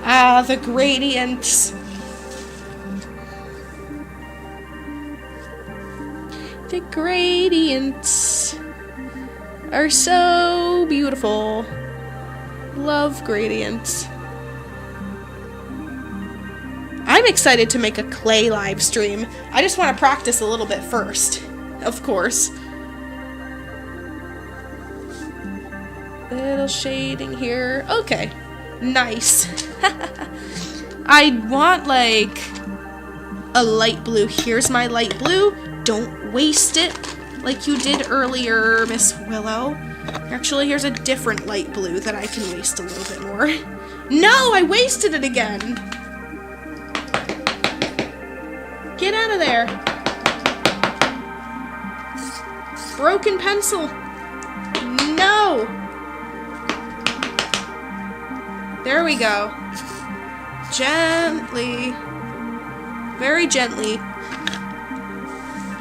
Ah, the gradients. The gradients are so beautiful. Love gradients. I'm excited to make a clay live stream. I just want to practice a little bit first, of course. Little shading here. Okay, nice. I want like a light blue. Here's my light blue. Don't waste it like you did earlier, Miss Willow. Actually, here's a different light blue that I can waste a little bit more. No, I wasted it again. Get out of there. Broken pencil. No. There we go. Gently. Very gently.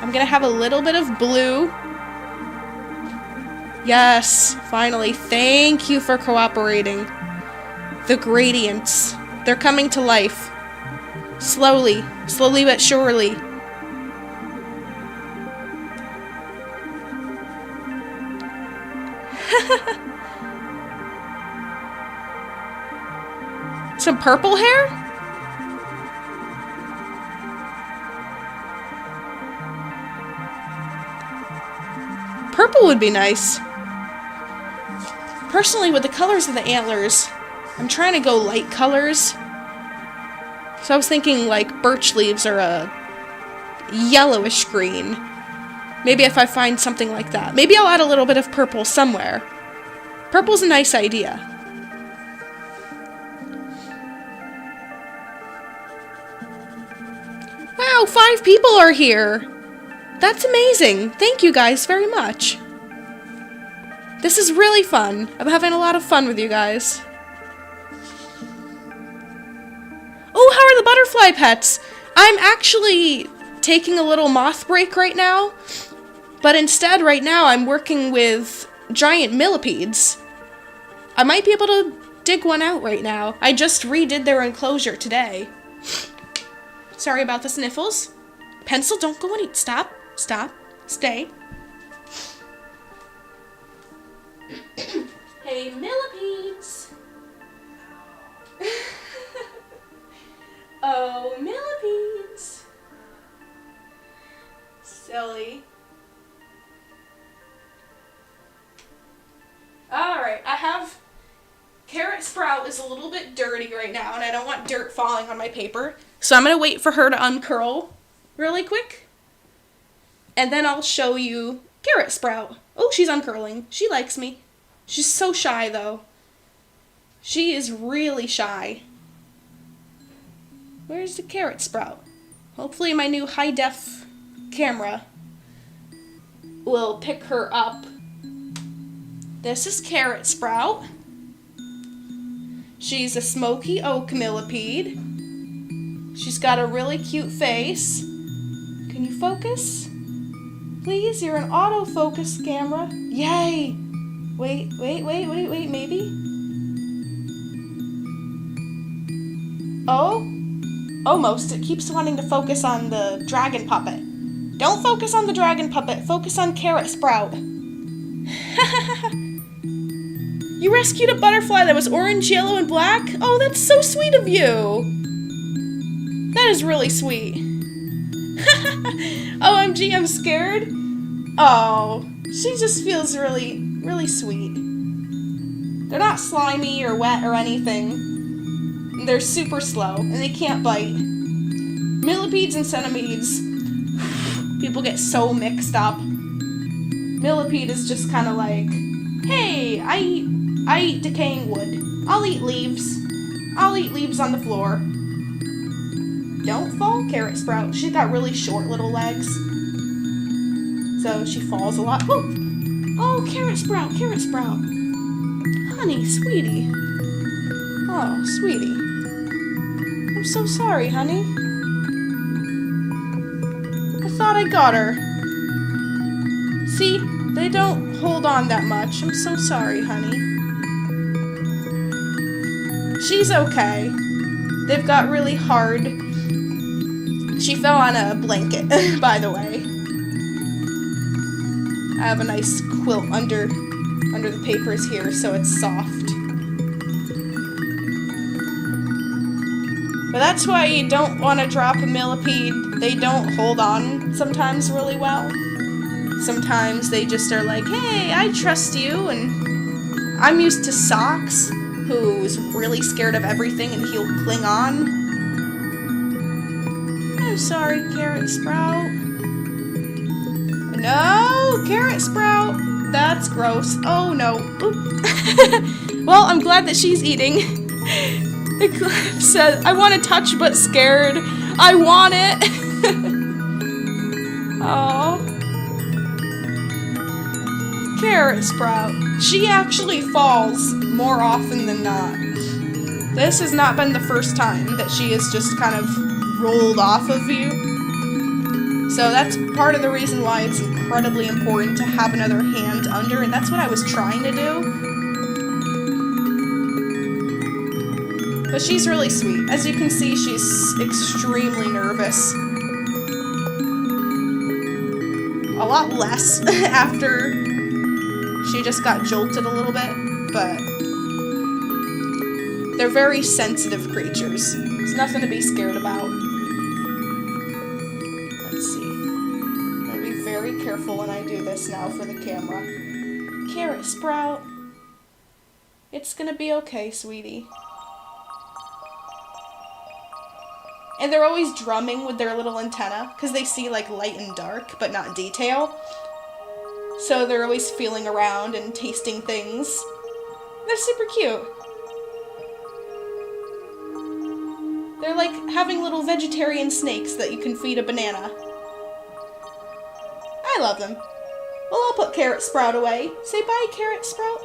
I'm gonna have a little bit of blue. Yes, finally. Thank you for cooperating. The gradients. They're coming to life. Slowly. Slowly but surely. Some purple hair? Purple would be nice. Personally, with the colors of the antlers, I'm trying to go light colors. So I was thinking like birch leaves are a yellowish green. Maybe if I find something like that. Maybe I'll add a little bit of purple somewhere. Purple's a nice idea. Wow, 5 people are here. That's amazing. Thank you guys very much. This is really fun. I'm having a lot of fun with you guys. Oh, how are the butterfly pets? I'm actually taking a little moth break right now, but instead right now I'm working with giant millipedes. I might be able to dig one out right now. I just redid their enclosure today. Sorry about the sniffles. Pencil, don't go and eat. Stop. Stop. Stay. Hey, millipedes. Oh, millipedes. Silly. Alright, I have... Carrot Sprout is a little bit dirty right now, and I don't want dirt falling on my paper. So I'm going to wait for her to uncurl really quick. And then I'll show you Carrot Sprout. Oh, she's uncurling. She likes me. She's so shy, though. She is really shy. Where's the Carrot Sprout? Hopefully my new high-def camera will pick her up. This is Carrot Sprout. She's a smoky oak millipede. She's got a really cute face. Can you focus? Please, you're an autofocus camera. Yay! Wait, maybe? Oh? Almost. It keeps wanting to focus on the dragon puppet. Don't focus on the dragon puppet. Focus on Carrot Sprout. You rescued a butterfly that was orange, yellow, and black? Oh, that's so sweet of you. That is really sweet. OMG, I'm scared. Oh, she just feels really, really sweet. They're not slimy or wet or anything. They're super slow, and they can't bite. Millipedes and centipedes. People get so mixed up. Millipede is just kind of like, hey, I eat decaying wood. I'll eat leaves. I'll eat leaves on the floor. Don't fall, Carrot Sprout. She's got really short little legs. So she falls a lot. Oh, oh, Carrot Sprout, Carrot Sprout. Honey, sweetie. Oh, sweetie. I'm so sorry, honey. I thought I got her. See, they don't hold on that much. I'm so sorry, honey. She's okay. They've got really hard. She fell on a blanket, by the way. I have a nice quilt under the papers here, so it's soft. But that's why you don't want to drop a millipede. They don't hold on sometimes really well. Sometimes they just are like, hey, I trust you, and I'm used to Socks, who's really scared of everything and he'll cling on. I'm sorry, Carrot Sprout. No, Carrot Sprout. That's gross. Oh no. Well, I'm glad that she's eating. Eclipse said, I want to touch but scared. I want it. Oh. Carrot Sprout. She actually falls more often than not. This has not been the first time that she has just kind of rolled off of you. So that's part of the reason why it's incredibly important to have another hand under, and that's what I was trying to do. But she's really sweet. As you can see, she's extremely nervous. A lot less after she just got jolted a little bit, but they're very sensitive creatures. There's nothing to be scared about. Let's see. I'm gonna be very careful when I do this now for the camera. Carrot Sprout. It's gonna be okay, sweetie. And they're always drumming with their little antenna, because they see like light and dark, but not detail. So they're always feeling around and tasting things. They're super cute. They're like having little vegetarian snakes that you can feed a banana. I love them. Well, I'll put Carrot Sprout away. Say bye, Carrot Sprout.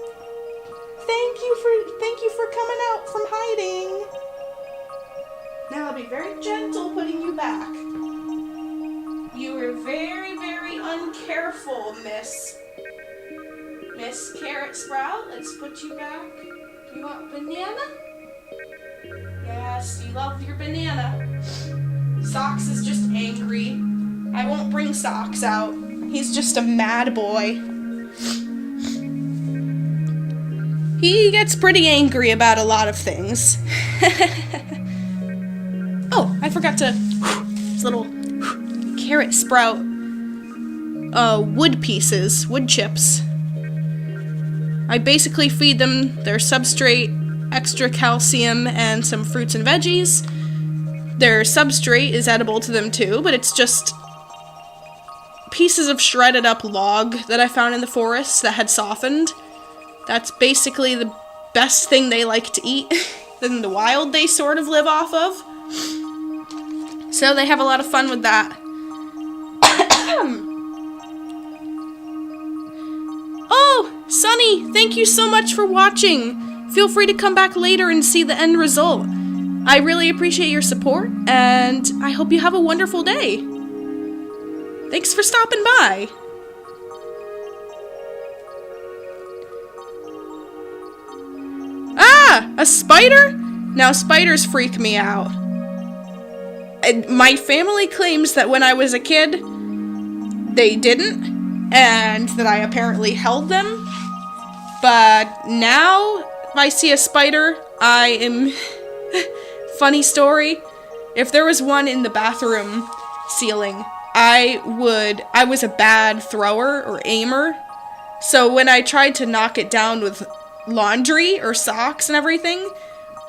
Thank you for coming out from hiding. Now I'll be very gentle putting you back. You were very, very uncareful, Miss Carrot Sprout. Let's put you back. You want banana? Yes, you love your banana. Socks is just angry. I won't bring Socks out. He's just a mad boy. He gets pretty angry about a lot of things. Oh, I forgot to... These little Carrot Sprout wood pieces, wood chips. I basically feed them their substrate, extra calcium, and some fruits and veggies. Their substrate is edible to them too, but it's just pieces of shredded up log that I found in the forest that had softened. That's basically the best thing they like to eat. In the wild they sort of live off of. So they have a lot of fun with that. Oh, Sunny, thank you so much for watching. Feel free to come back later and see the end result. I really appreciate your support, and I hope you have a wonderful day. Thanks for stopping by. Ah, a spider? Now, spiders freak me out. And my family claims that when I was a kid, they didn't, and that I apparently held them. But now, if I see a spider, I am... Funny story, if there was one in the bathroom ceiling, I was a bad thrower or aimer. So when I tried to knock it down with laundry or socks and everything,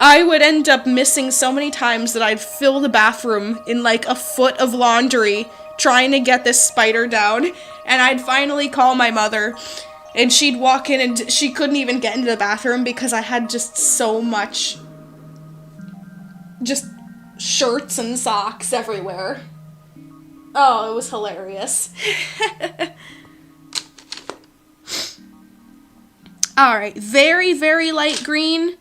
I would end up missing so many times that I'd fill the bathroom in like a foot of laundry trying to get this spider down. And I'd finally call my mother, and she'd walk in and she couldn't even get into the bathroom because I had just so much just shirts and socks everywhere. Oh, it was hilarious. Alright, very, very light green.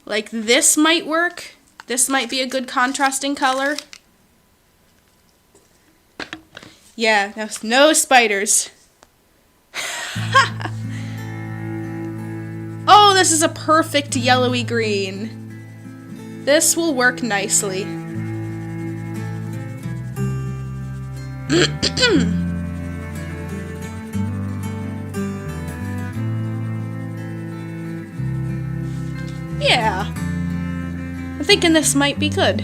Like this might work. This might be a good contrasting color. Yeah, no spiders. Oh, this is a perfect yellowy green. This will work nicely. Yeah. I'm thinking this might be good.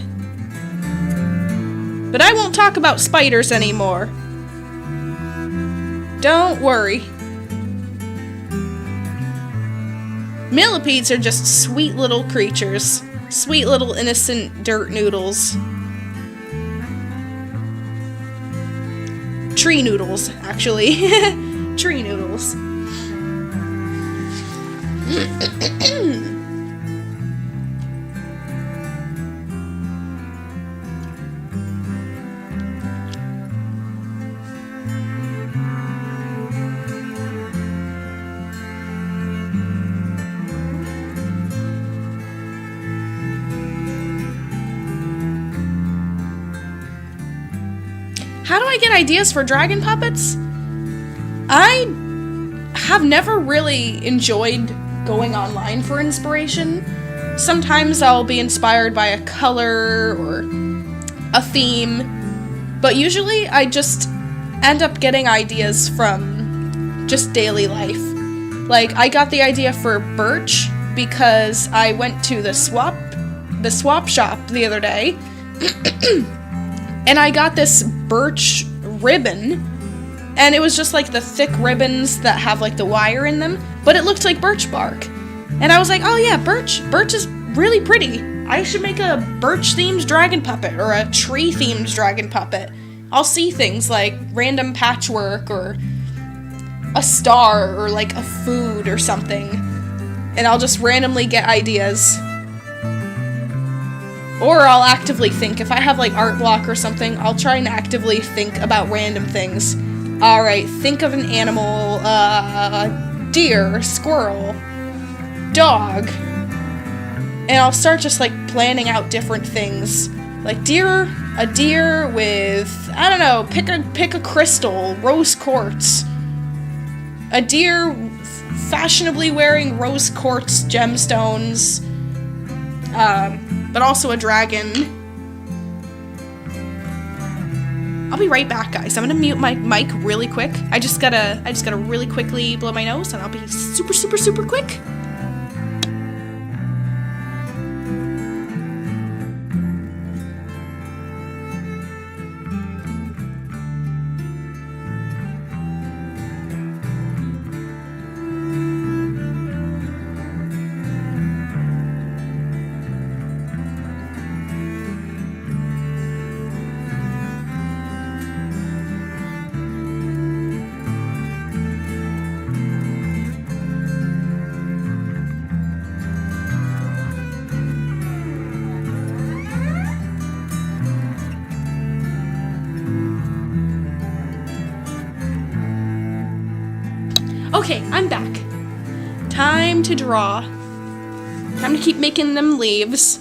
But I won't talk about spiders anymore. Don't worry. Millipedes are just sweet little creatures. Sweet little innocent dirt noodles. Tree noodles, actually. Tree noodles. How do I get ideas for dragon puppets? I have never really enjoyed going online for inspiration. Sometimes I'll be inspired by a color or a theme, but usually I just end up getting ideas from just daily life. Like, I got the idea for Birch because I went to the swap shop the other day. And I got this Birch ribbon, and it was just like the thick ribbons that have like the wire in them, but it looked like birch bark. And I was like, oh yeah, birch is really pretty. I should make a birch themed dragon puppet or a tree themed dragon puppet. I'll see things like random patchwork or a star or like a food or something, and I'll just randomly get ideas. Or I'll actively think. If I have like art block or something, I'll try and actively think about random things. Alright, think of an animal, deer, squirrel, dog. And I'll start just like planning out different things. Like a deer with, I don't know, pick a crystal, rose quartz. A deer fashionably wearing rose quartz gemstones. But also a dragon. I'll be right back, guys. I'm gonna mute my mic really quick. I just gotta really quickly blow my nose, and I'll be super, super, super quick. Okay, I'm back. Time to draw. Time to keep making them leaves.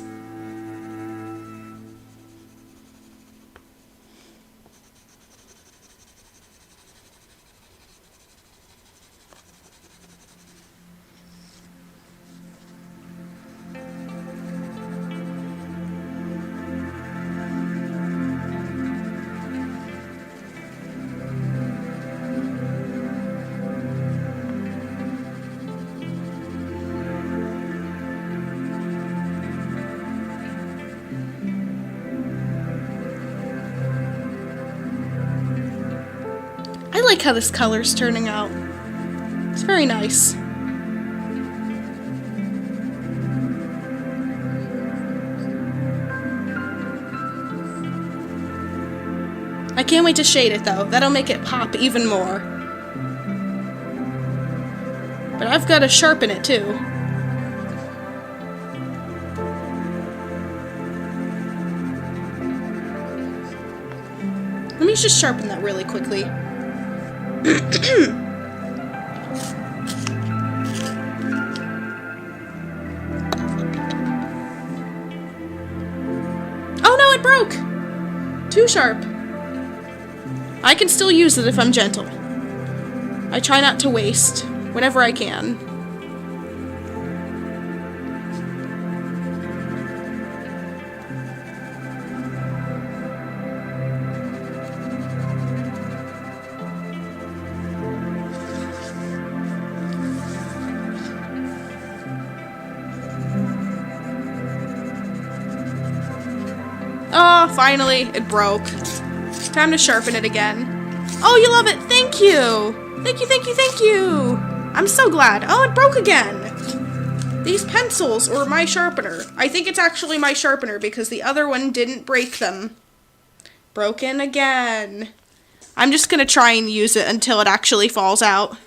like how this color's turning out. It's very nice. I can't wait to shade it though. That'll make it pop even more. But I've got to sharpen it too. Let me just sharpen that really quickly. Oh no, it broke! Too sharp. I can still use it if I'm gentle. I try not to waste whenever I can. Oh, finally, it broke. Time to sharpen it again. Oh, you love it! Thank you! Thank you, thank you, thank you! I'm so glad. Oh, it broke again! These pencils, or my sharpener. I think it's actually my sharpener because the other one didn't break them. Broken again. I'm just gonna try and use it until it actually falls out.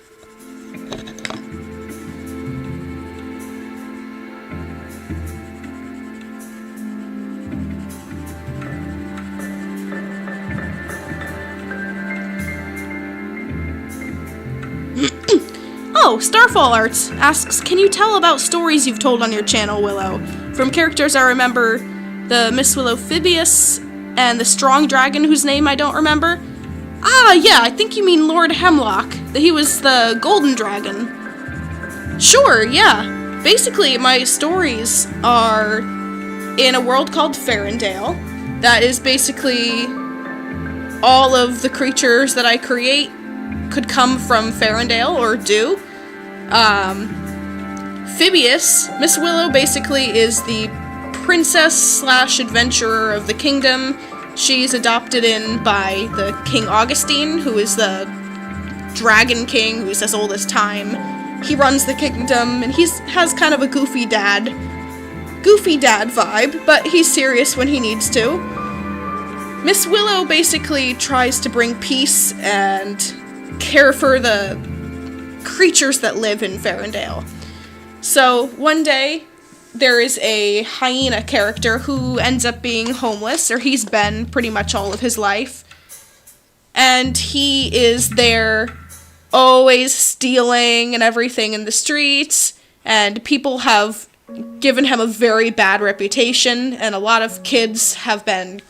Oh, Starfall Arts asks, can you tell about stories you've told on your channel, Willow? From characters I remember, the Miss Willow Phibius, and the Strong Dragon whose name I don't remember. Ah, yeah, I think you mean Lord Hemlock. He was the Golden Dragon. Sure, yeah. Basically, my stories are in a world called Ferndale. That is basically all of the creatures that I create could come from Ferndale, or do. Phibius, Miss Willow basically is the princess/adventurer of the kingdom. She's adopted in by the King Augustine, who is the dragon king who's as old as time. He runs the kingdom, and has kind of a goofy dad vibe, but he's serious when he needs to. Miss Willow basically tries to bring peace and care for the creatures that live in Ferndale. So one day there is a hyena character who ends up being homeless, or he's been pretty much all of his life, and he is there always stealing and everything in the streets, and people have given him a very bad reputation, and a lot of kids have been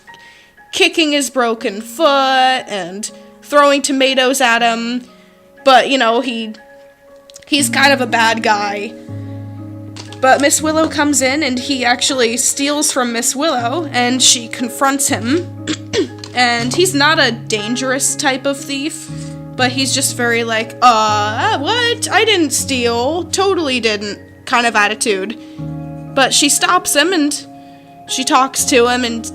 kicking his broken foot and throwing tomatoes at him, but, you know, he's kind of a bad guy. But Miss Willow comes in, and he actually steals from Miss Willow, and she confronts him, and he's not a dangerous type of thief, but he's just very like, what? I didn't steal, totally didn't, kind of attitude. But she stops him, and she talks to him, and,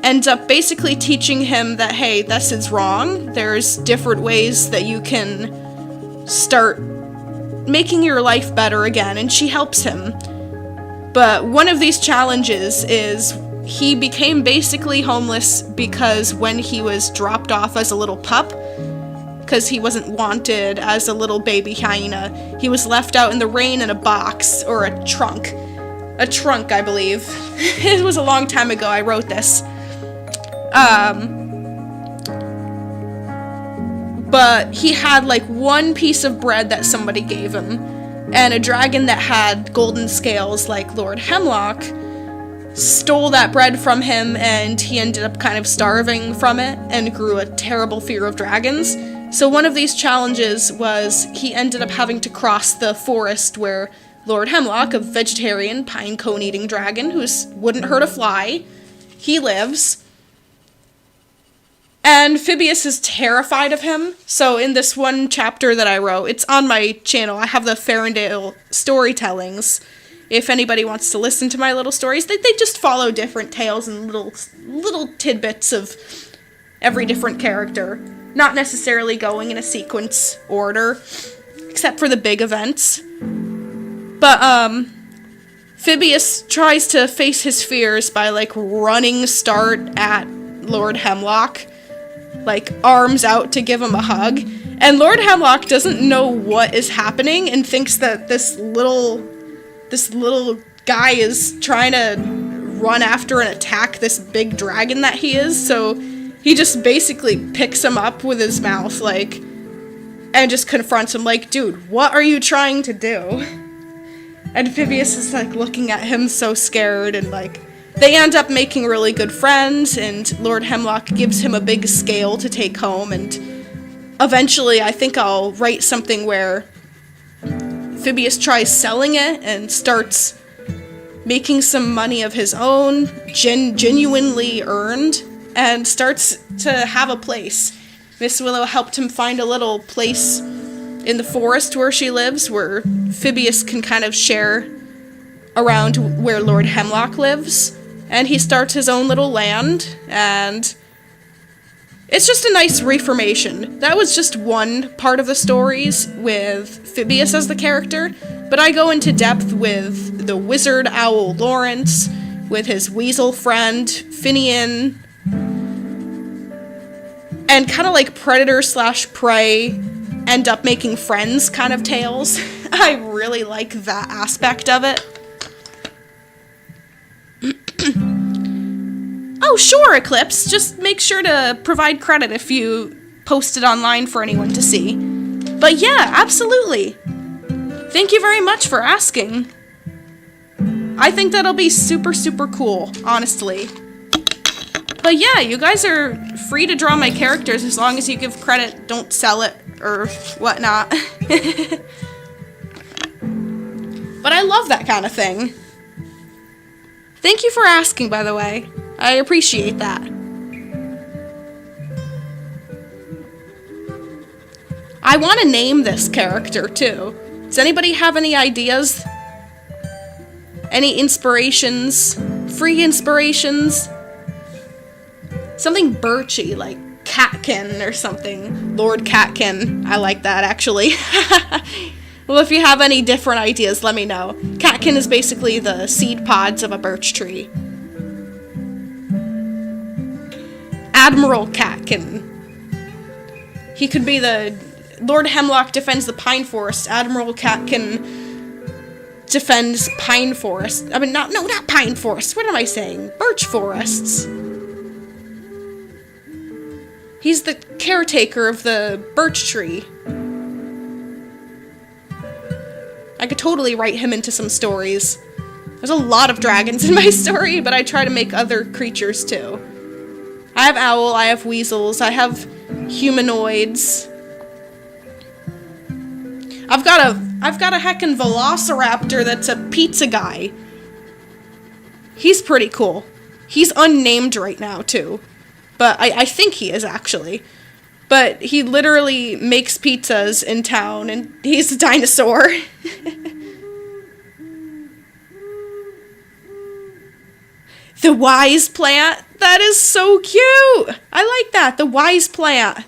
ends up basically teaching him that, hey, this is wrong. There's different ways that you can start making your life better again, and she helps him. But one of these challenges is he became basically homeless because when he was dropped off as a little pup, because he wasn't wanted as a little baby hyena, he was left out in the rain in a box, or a trunk. A trunk, I believe. It was a long time ago I wrote this. But he had like one piece of bread that somebody gave him, and a dragon that had golden scales like Lord Hemlock stole that bread from him, and he ended up kind of starving from it and grew a terrible fear of dragons. So one of these challenges was he ended up having to cross the forest where Lord Hemlock, a vegetarian pine cone eating dragon who wouldn't hurt a fly, he lives. And Phibius is terrified of him, so in this one chapter that I wrote, it's on my channel, I have the Ferndale storytellings. If anybody wants to listen to my little stories, they just follow different tales and little tidbits of every different character. not necessarily going in a sequence order, except for the big events. But, Phibius tries to face his fears by, like, running start at Lord Hemlock, like, arms out to give him a hug. And Lord Hemlock doesn't know what is happening and thinks that this little guy is trying to run after and attack this big dragon that he is, so he just basically picks him up with his mouth, like, and just confronts him, like, dude, what are you trying to do? And Phibius is, like, looking at him so scared, and, like, they end up making really good friends, and Lord Hemlock gives him a big scale to take home, and eventually I think I'll write something where Phibius tries selling it and starts making some money of his own, genuinely earned, and starts to have a place. Miss Willow helped him find a little place in the forest where she lives, where Phibius can kind of share around where Lord Hemlock lives, and he starts his own little land, and it's just a nice reformation. That was just one part of the stories with Phibius as the character, but I go into depth with the wizard owl Lawrence, with his weasel friend Finian, and kind of like predator/prey end up making friends kind of tales. I really like that aspect of it. Oh, sure, Eclipse. Just make sure to provide credit if you post it online for anyone to see. But yeah, absolutely. Thank you very much for asking. I think that'll be super, super cool, honestly. But yeah, you guys are free to draw my characters as long as you give credit, don't sell it, or whatnot. But I love that kind of thing. Thank you for asking, by the way. I appreciate that. I want to name this character, too. Does anybody have any ideas? Any inspirations? Free inspirations? Something birchy, like Catkin or something. Lord Catkin. I like that, actually. Well, if you have any different ideas, let me know. Catkin is basically the seed pods of a birch tree. Admiral Catkin. He could be the... Lord Hemlock defends the pine forest. Admiral Catkin defends pine forest. I mean, not pine forest. What am I saying? Birch forests. He's the caretaker of the birch tree. I could totally write him into some stories. There's a lot of dragons in my story, but I try to make other creatures too. I have owl, I have weasels, I have humanoids. I've got a heckin' velociraptor that's a pizza guy. He's pretty cool. He's unnamed right now too. But I think he is actually. But he literally makes pizzas in town, and he's a dinosaur. The wise plant? That is so cute! I like that, the wise plant.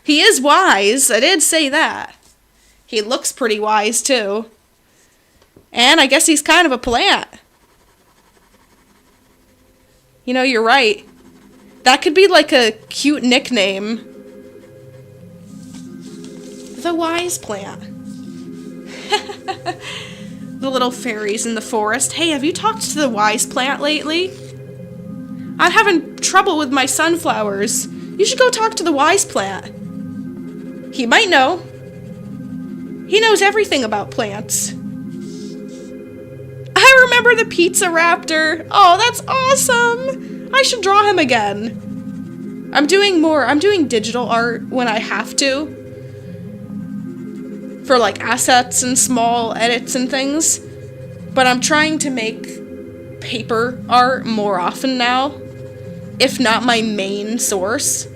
He is wise, I did say that. He looks pretty wise, too. And I guess he's kind of a plant. You know, you're right. That could be like a cute nickname. The wise plant. The little fairies in the forest. Hey, have you talked to the wise plant lately? I'm having trouble with my sunflowers. You should go talk to the wise plant. He might know. He knows everything about plants. I remember the pizza raptor. Oh, that's awesome. I should draw him again. I'm doing digital art when I have to. For like assets and small edits and things. But I'm trying to make paper art more often now. If not my main source.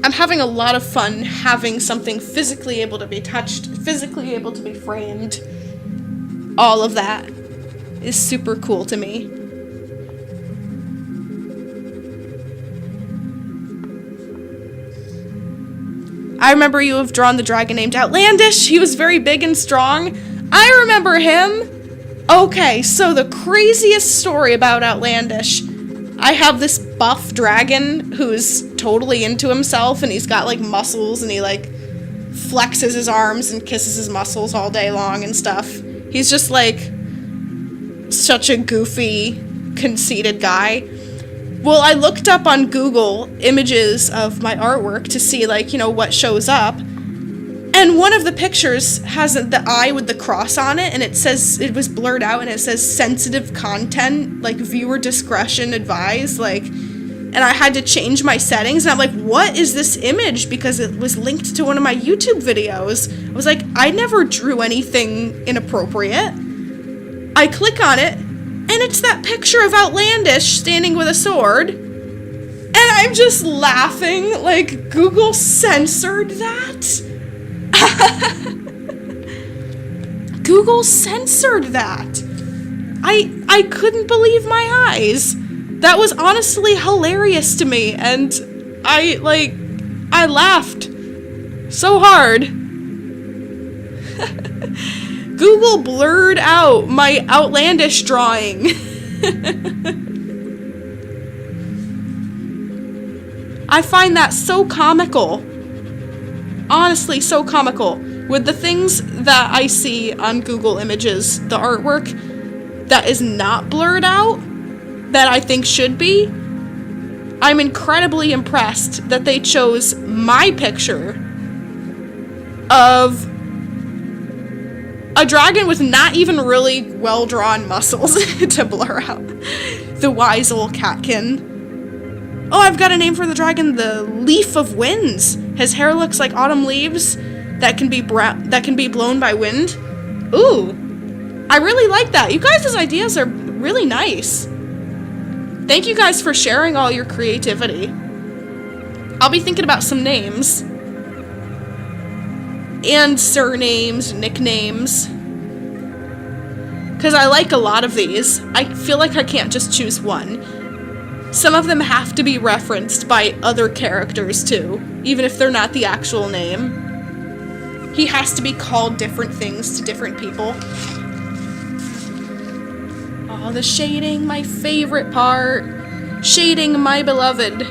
I'm having a lot of fun having something physically able to be touched, physically able to be framed. All of that is super cool to me. I remember you have drawn the dragon named Outlandish. He was very big and strong. I remember him. Okay, so the craziest story about Outlandish. I have this buff dragon who's totally into himself, and he's got, like, muscles, and he, like, flexes his arms and kisses his muscles all day long and stuff. He's just, like, such a goofy, conceited guy. Well, I looked up on Google images of my artwork to see, like, you know, what shows up. And one of the pictures has the eye with the cross on it, and it says, it was blurred out, and it says sensitive content, like, viewer discretion advised, like, and I had to change my settings, and I'm like, what is this image? Because it was linked to one of my YouTube videos. I was like, I never drew anything inappropriate. I click on it, and it's that picture of Outlandish standing with a sword, and I'm just laughing, like, Google censored that? Google censored that. I couldn't believe my eyes. That was honestly hilarious to me, and I laughed so hard. Google blurred out my Outlandish drawing. I find that so comical. Honestly, so comical. With the things that I see on Google Images, the artwork that is not blurred out, that I think should be, I'm incredibly impressed that they chose my picture of a dragon with not even really well-drawn muscles to blur out. The wise old catkin. Oh, I've got a name for the dragon, the Leaf of Winds. His hair looks like autumn leaves that can be blown by wind. Ooh, I really like that. You guys' ideas are really nice. Thank you guys for sharing all your creativity. I'll be thinking about some names. And surnames, nicknames. Because I like a lot of these. I feel like I can't just choose one. Some of them have to be referenced by other characters too, even if they're not the actual name. He has to be called different things to different people. Oh, the shading, my favorite part. Shading my beloved.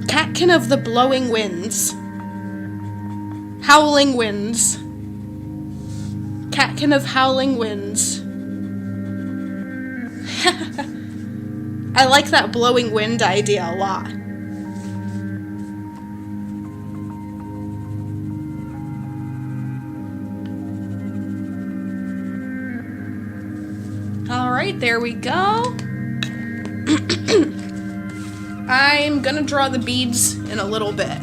Catkin of the blowing winds. Howling winds. Catkin of howling winds. I like that blowing wind idea a lot. Alright, there we go. I'm gonna draw the beads in a little bit.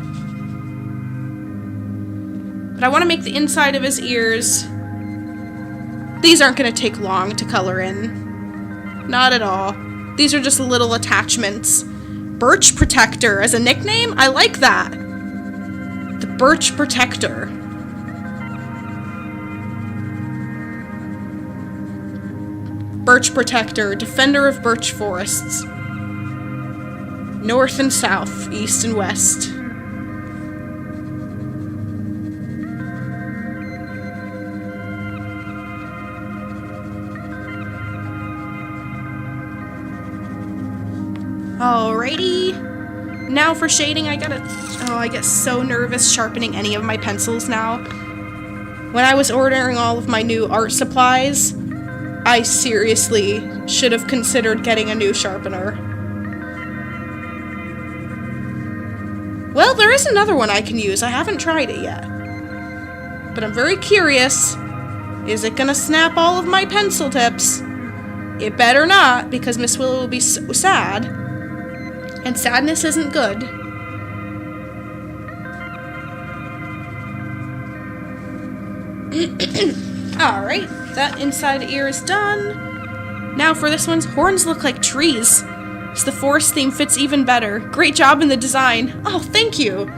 But I want to make the inside of his ears. These aren't gonna take long to color in. Not at all. These are just little attachments. Birch Protector as a nickname? I like that. The Birch Protector. Birch Protector, defender of birch forests. North and south, east and west. Alrighty. Now for shading, I get so nervous sharpening any of my pencils now. When I was ordering all of my new art supplies, I seriously should have considered getting a new sharpener. Well, there is another one I can use. I haven't tried it yet. But I'm very curious. Is it gonna snap all of my pencil tips? It better not, because Miss Willow will be so sad. And sadness isn't good. Alright, that inside ear is done. Now for this one's horns look like trees. So the forest theme fits even better. Great job in the design. Oh, thank you.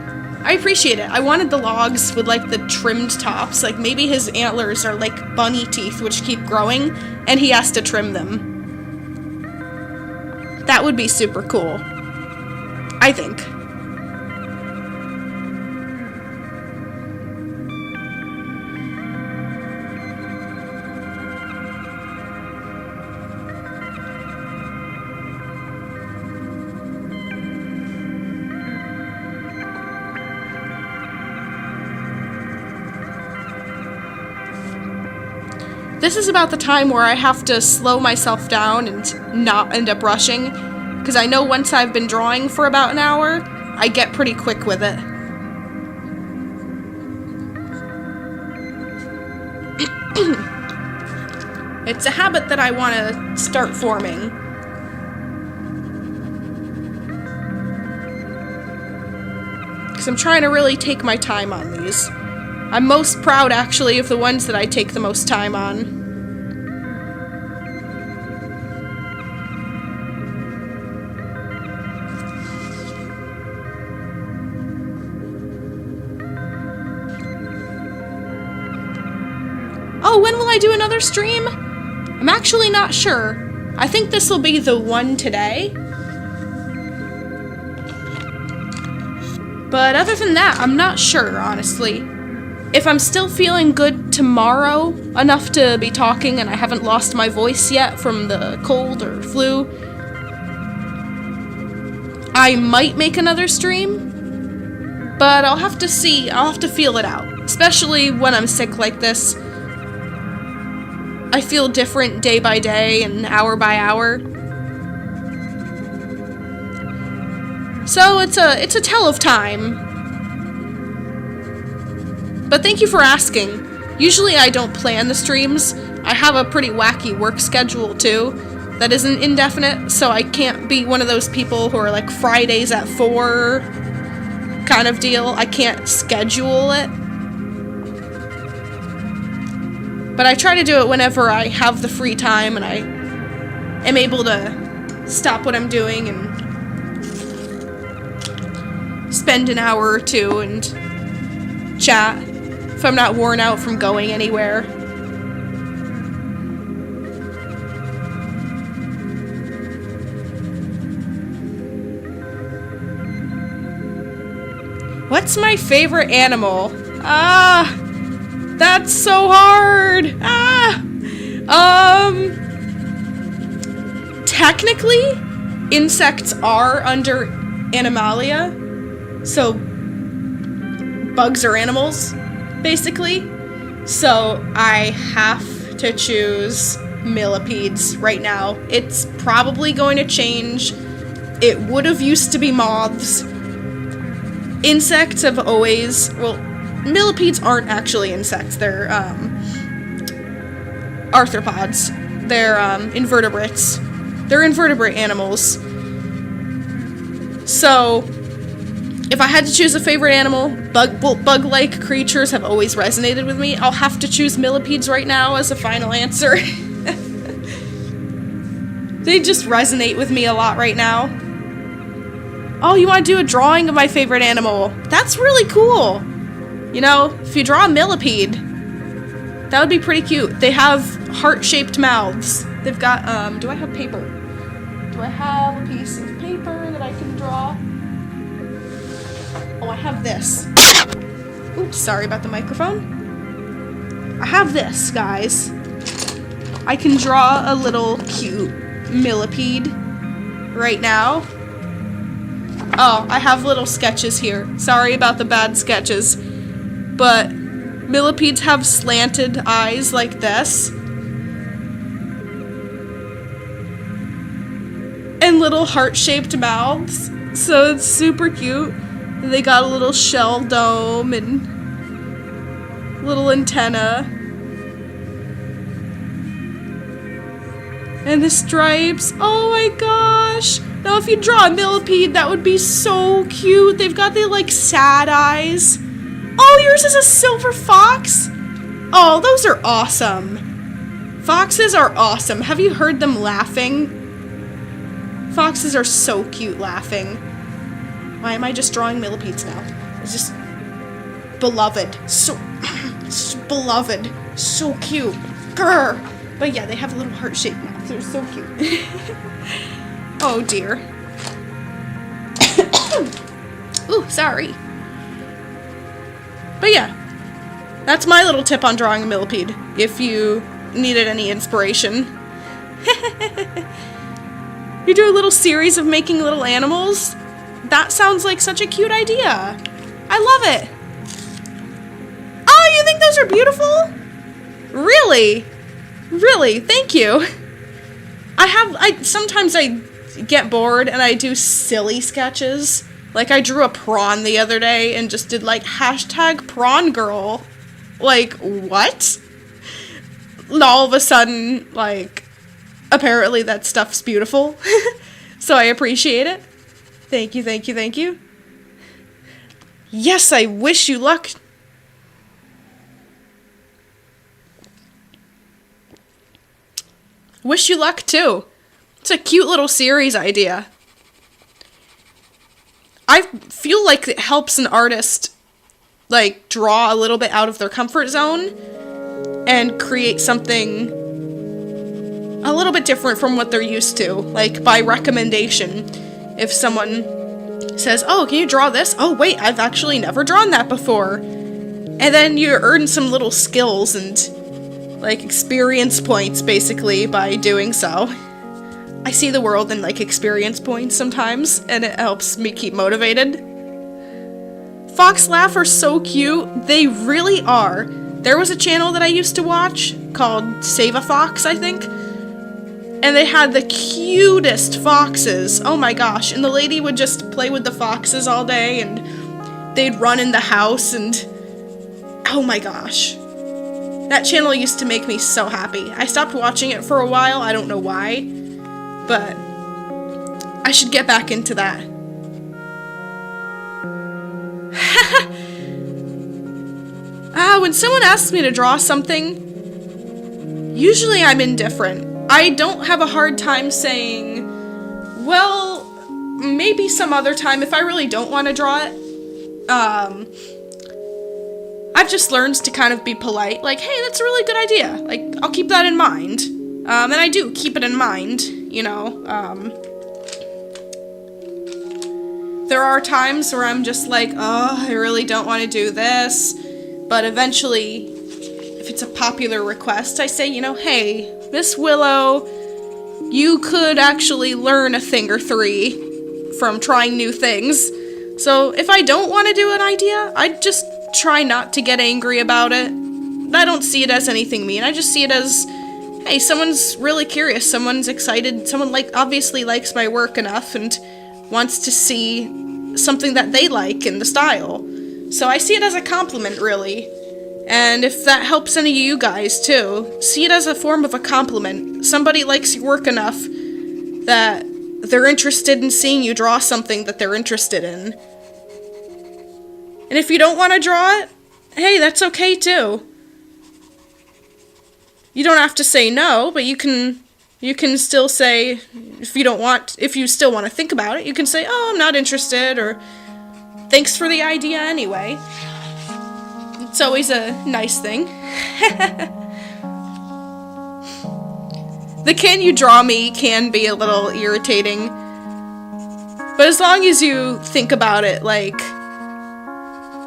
I appreciate it. I wanted the logs with like the trimmed tops. Like maybe his antlers are like bunny teeth which keep growing and he has to trim them. That would be super cool. I think. This is about the time where I have to slow myself down and not end up rushing, because I know once I've been drawing for about an hour, I get pretty quick with it. It's a habit that I want to start forming. Because I'm trying to really take my time on these. I'm most proud, actually, of the ones that I take the most time on. Oh, when will I do another stream? I'm actually not sure. I think this will be the one today. But other than that, I'm not sure, honestly. If I'm still feeling good tomorrow, enough to be talking and I haven't lost my voice yet from the cold or flu, I might make another stream, but I'll have to see. I'll have to feel it out, especially when I'm sick like this. I feel different day by day and hour by hour. So it's a tell of time. But thank you for asking. Usually I don't plan the streams. I have a pretty wacky work schedule too that isn't indefinite, so I can't be one of those people who are like Fridays at 4 kind of deal. I can't schedule it. But I try to do it whenever I have the free time and I am able to stop what I'm doing and spend an hour or two and chat. If I'm not worn out from going anywhere. What's my favorite animal? That's so hard! Technically, insects are under Animalia, so bugs are animals. Basically, so I have to choose millipedes right now. It's probably going to change. It would have used to be moths. Insects have always, well, millipedes aren't actually insects. They're arthropods. They're invertebrates. They're invertebrate animals. So if I had to choose a favorite animal, bug-like creatures have always resonated with me. I'll have to choose millipedes right now as a final answer. They just resonate with me a lot right now. Oh, you want to do a drawing of my favorite animal? That's really cool. You know, if you draw a millipede, that would be pretty cute. They have heart-shaped mouths. They've got, do I have paper? Do I have a piece of paper that I can draw? Oh, I have this. Oops, sorry about the microphone. I have this, guys. I can draw a little cute millipede right now. Oh, I have little sketches here. Sorry about the bad sketches. But millipedes have slanted eyes like this. And little heart-shaped mouths. So it's super cute. And they got a little shell dome and little antenna. And the stripes. Oh my gosh. Now if you draw a millipede, that would be so cute. They've got the like sad eyes. Oh, yours is a silver fox? Oh, those are awesome. Foxes are awesome. Have you heard them laughing? Foxes are so cute laughing. Why am I just drawing millipedes now? It's just beloved. So beloved. So cute. Grr. But yeah, they have little heart-shaped mouths. They're so cute. Oh dear. Ooh, sorry. But yeah, that's my little tip on drawing a millipede, if you needed any inspiration. You do a little series of making little animals? That sounds like such a cute idea. I love it. Oh, you think those are beautiful? Really? Really? Thank you. Sometimes I get bored and I do silly sketches. Like I drew a prawn the other day and just did like hashtag prawn girl. Like, what? And all of a sudden, like, apparently that stuff's beautiful. So I appreciate it. Thank you, thank you, thank you. Yes, I wish you luck. Wish you luck too. It's a cute little series idea. I feel like it helps an artist like draw a little bit out of their comfort zone and create something a little bit different from what they're used to, like by recommendation. If someone says, "Oh, can you draw this?" "Oh, wait, I've actually never drawn that before." And then you earn some little skills and like experience points basically by doing so. I see the world in like experience points sometimes, and it helps me keep motivated. Fox laugh are so cute. They really are. There was a channel that I used to watch called Save a Fox, I think. And they had the cutest foxes. Oh my gosh. And the lady would just play with the foxes all day, and they'd run in the house, and oh my gosh. That channel used to make me so happy. I stopped watching it for a while. I don't know why. But I should get back into that. When someone asks me to draw something, usually I'm indifferent. I don't have a hard time saying, well, maybe some other time if I really don't want to draw it. I've just learned to kind of be polite, like, hey, that's a really good idea. Like, I'll keep that in mind. And I do keep it in mind, you know. There are times where I'm just like, oh, I really don't want to do this. But eventually, if it's a popular request, I say, you know, hey, Miss Willow, you could actually learn a thing or three from trying new things. So if I don't want to do an idea, I just try not to get angry about it. I don't see it as anything mean. I just see it as, hey, someone's really curious, someone's excited, someone obviously likes my work enough and wants to see something that they like in the style. So I see it as a compliment, really. And if that helps any of you guys too, see it as a form of a compliment. Somebody likes your work enough that they're interested in seeing you draw something that they're interested in. And if you don't want to draw it, hey, that's okay too. You don't have to say no, but you can still say, if you still want to think about it, you can say, oh, I'm not interested, or thanks for the idea anyway. It's always a nice thing. The can you draw me can be a little irritating, but as long as you think about it, like,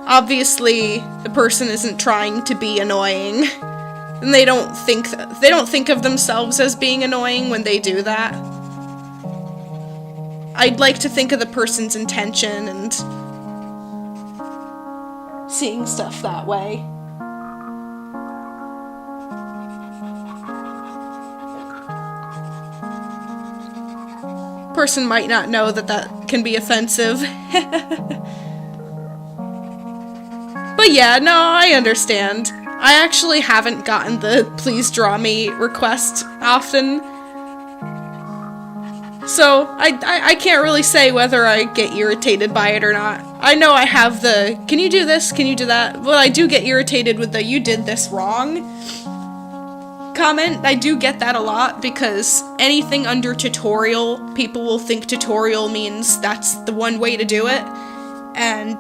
obviously the person isn't trying to be annoying. And they don't think of themselves as being annoying when they do that. I'd like to think of the person's intention and seeing stuff that way. Person might not know that can be offensive. But yeah, no, I understand. I actually haven't gotten the please draw me request often. So, I can't really say whether I get irritated by it or not. I know I have the, can you do this, can you do that? Well, I do get irritated with the, you did this wrong comment. I do get that a lot, because anything under tutorial, people will think tutorial means that's the one way to do it. And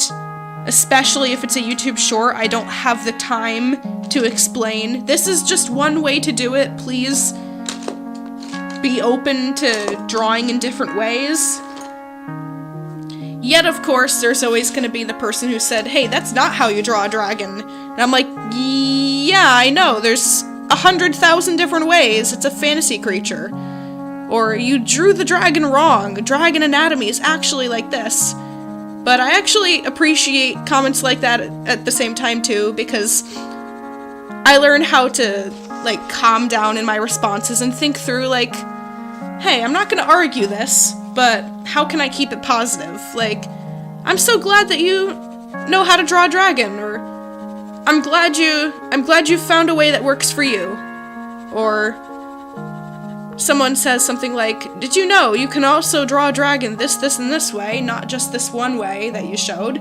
especially if it's a YouTube short, I don't have the time to explain, this is just one way to do it, please be open to drawing in different ways. Yet, of course, there's always going to be the person who said, hey, that's not how you draw a dragon. And I'm like, yeah, I know, there's 100,000 different ways, it's a fantasy creature. Or, you drew the dragon wrong, dragon anatomy is actually like this. But I actually appreciate comments like that at the same time, too, because I learn how to, like, calm down in my responses and think through, like, hey, I'm not gonna argue this, but how can I keep it positive? Like, I'm so glad that you know how to draw a dragon, or I'm glad you found a way that works for you. Or someone says something like, did you know you can also draw a dragon this, and this way, not just this one way that you showed?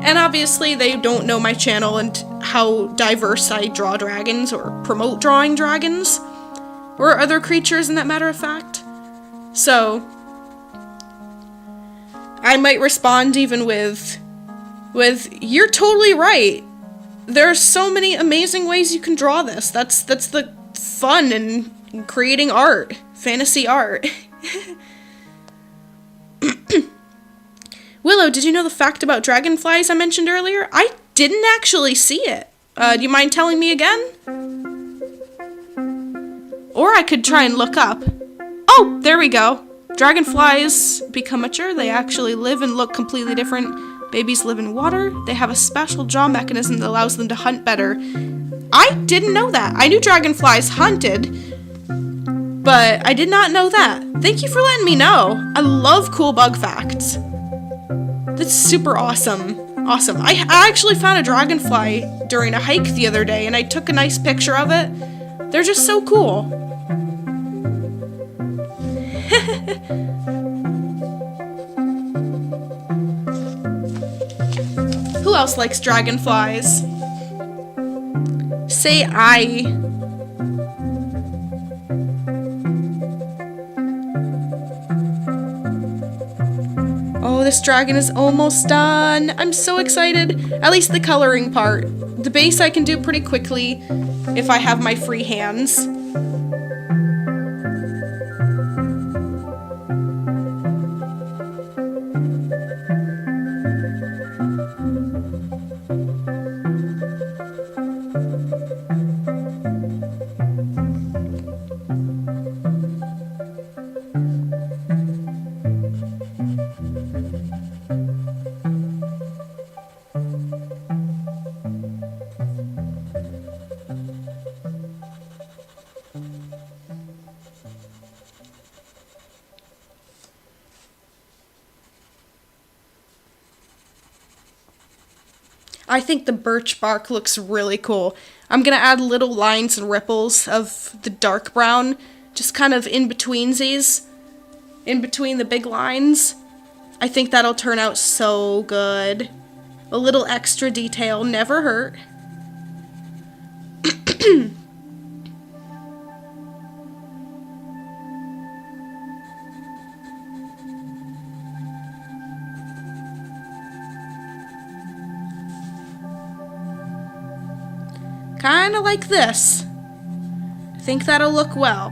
And obviously they don't know my channel and how diverse I draw dragons or promote drawing dragons. Or other creatures, in that matter of fact. So, I might respond even with, you're totally right. There are so many amazing ways you can draw this. That's the fun in creating art. Fantasy art. Willow, did you know the fact about dragonflies I mentioned earlier? I didn't actually see it. Do you mind telling me again? Or I could try and look up. Oh, there we go. Dragonflies become mature. They actually live and look completely different. Babies live in water. They have a special jaw mechanism that allows them to hunt better. I didn't know that. I knew dragonflies hunted, but I did not know that. Thank you for letting me know. I love cool bug facts. That's super awesome. Awesome. I actually found a dragonfly during a hike the other day, and I took a nice picture of it. They're just so cool. Who else likes dragonflies? Say I. Oh, this dragon is almost done. I'm so excited. At least the coloring part. The base I can do pretty quickly if I have my free hands. I think the birch bark looks really cool. I'm gonna add little lines and ripples of the dark brown, just kind of in betweensies, in between the big lines. I think that'll turn out so good. A little extra detail never hurt. Kinda like this. I think that'll look well.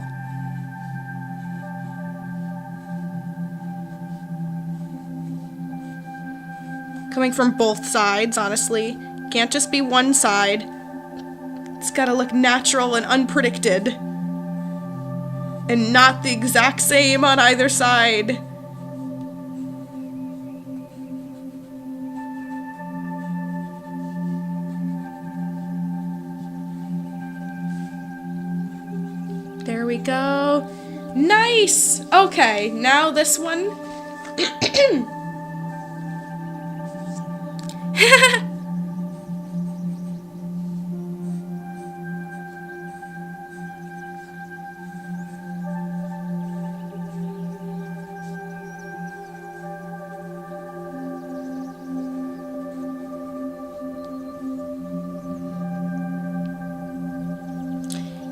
Coming from both sides, honestly. Can't just be one side. It's gotta look natural and unpredicted. And not the exact same on either side. There we go. Nice! Okay, now this one.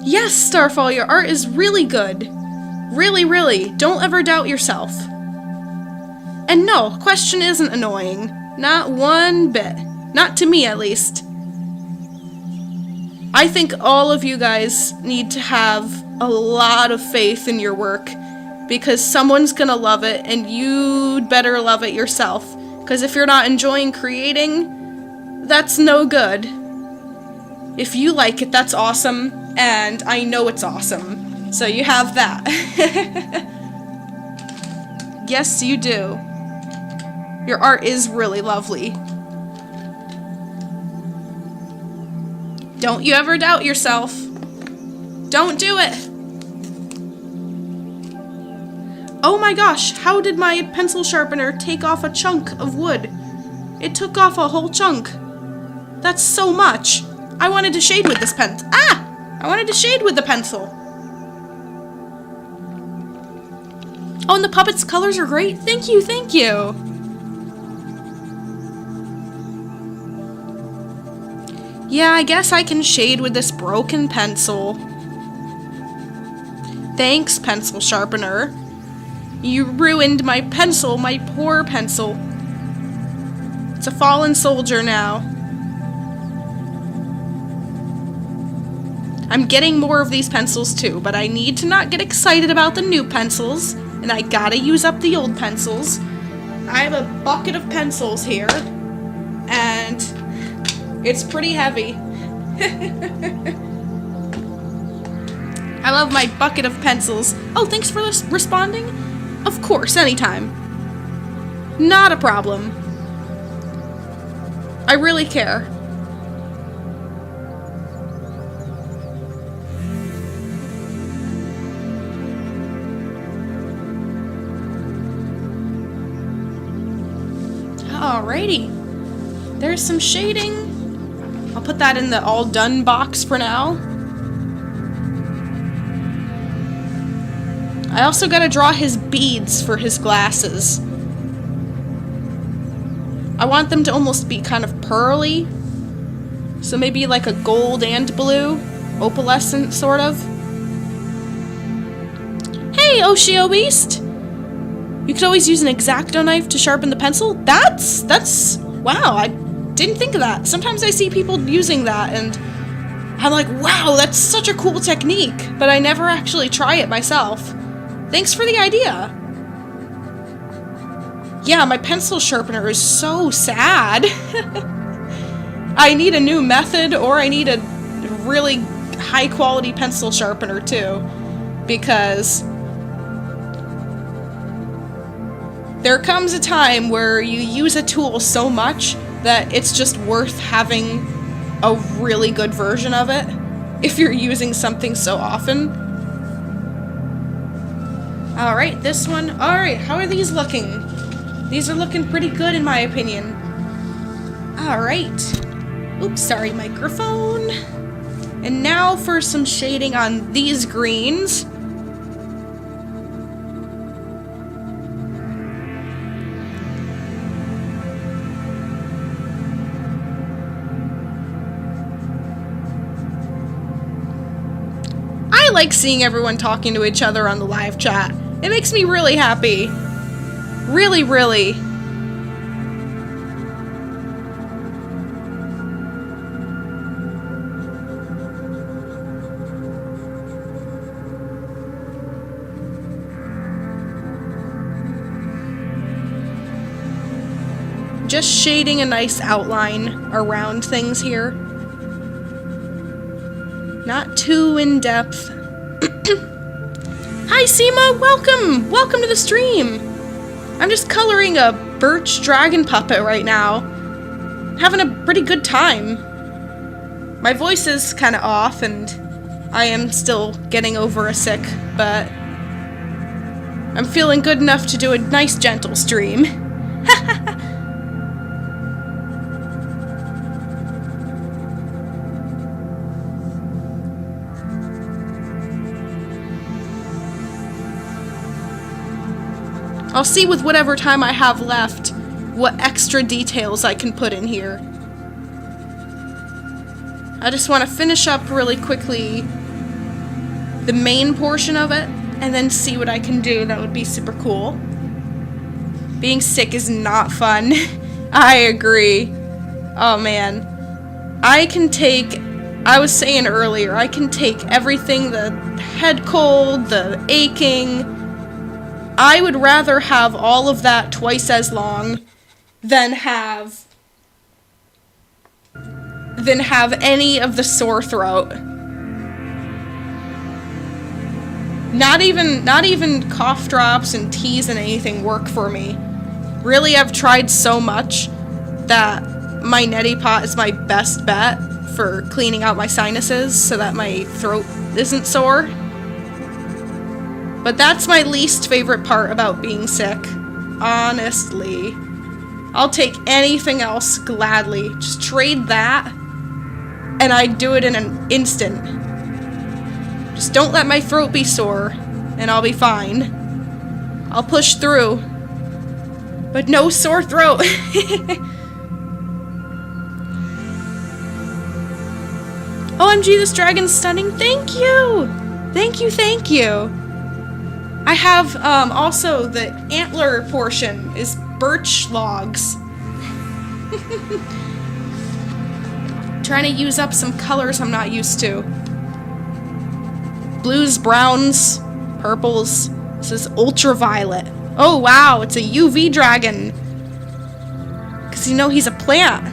Yes, Starfall, your art is really good. Really, really. Don't ever doubt yourself. And no, question isn't annoying. Not one bit. Not to me, at least. I think all of you guys need to have a lot of faith in your work, because someone's gonna love it, and you'd better love it yourself. Because if you're not enjoying creating, that's no good. If you like it, that's awesome, and I know it's awesome. So you have that. Yes, you do. Your art is really lovely. Don't you ever doubt yourself. Don't do it. Oh my gosh, how did my pencil sharpener take off a chunk of wood? It took off a whole chunk. That's so much. I wanted to shade with this pencil. Ah! I wanted to shade with the pencil. Oh, and the puppet's colors are great. Thank you, thank you. Yeah, I guess I can shade with this broken pencil. Thanks, pencil sharpener. You ruined my pencil, my poor pencil. It's a fallen soldier now. I'm getting more of these pencils too, but I need to not get excited about the new pencils, and I gotta use up the old pencils. I have a bucket of pencils here, and it's pretty heavy. I love my bucket of pencils. Oh, thanks for responding. Of course, anytime. Not a problem. I really care. Alrighty. There's some shading. I'll put that in the all done box for now. I also gotta draw his beads for his glasses. I want them to almost be kind of pearly. So maybe like a gold and blue. Opalescent, sort of. Hey, Oshio Beast! You could always use an X-Acto knife to sharpen the pencil? That's... Wow, I didn't think of that. Sometimes I see people using that, and I'm like, wow, that's such a cool technique. But I never actually try it myself. Thanks for the idea. Yeah, my pencil sharpener is so sad. I need a new method, or I need a really high-quality pencil sharpener, too. Because there comes a time where you use a tool so much that it's just worth having a really good version of it if you're using something so often. Alright, this one. Alright, how are these looking? These are looking pretty good in my opinion. Alright. Oops, sorry, microphone. And now for some shading on these greens. I like seeing everyone talking to each other on the live chat. It makes me really happy. Really, really. Just shading a nice outline around things here. Not too in-depth. Hi, Seema! Welcome! Welcome to the stream! I'm just coloring a Birch dragon puppet right now. Having a pretty good time. My voice is kind of off, and I am still getting over a sick, but I'm feeling good enough to do a nice, gentle stream. I'll see with whatever time I have left what extra details I can put in here. I just want to finish up really quickly the main portion of it and then see what I can do. That would be super cool. Being sick is not fun. I agree. Oh man. I was saying earlier, I can take everything, the head cold, the aching. I would rather have all of that twice as long than have any of the sore throat. Not even cough drops and teas and anything work for me. Really, I've tried so much that my neti pot is my best bet for cleaning out my sinuses so that my throat isn't sore. But that's my least favorite part about being sick. Honestly. I'll take anything else gladly. Just trade that, and I'd do it in an instant. Just don't let my throat be sore, and I'll be fine. I'll push through. But no sore throat. OMG, this dragon's stunning. Thank you! Thank you, thank you. I have, also the antler portion is birch logs. Trying to use up some colors I'm not used to. Blues, browns, purples. This is ultraviolet. Oh wow, it's a UV dragon. Cause you know he's a plant.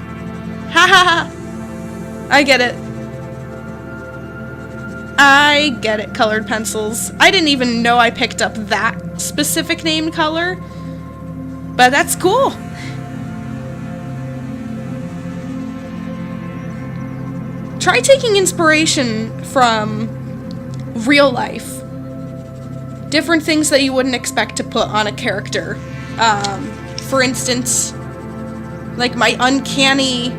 Ha ha ha. I get it. I get it, colored pencils. I didn't even know I picked up that specific named color. But that's cool. Try taking inspiration from real life. Different things that you wouldn't expect to put on a character. For instance, like my uncanny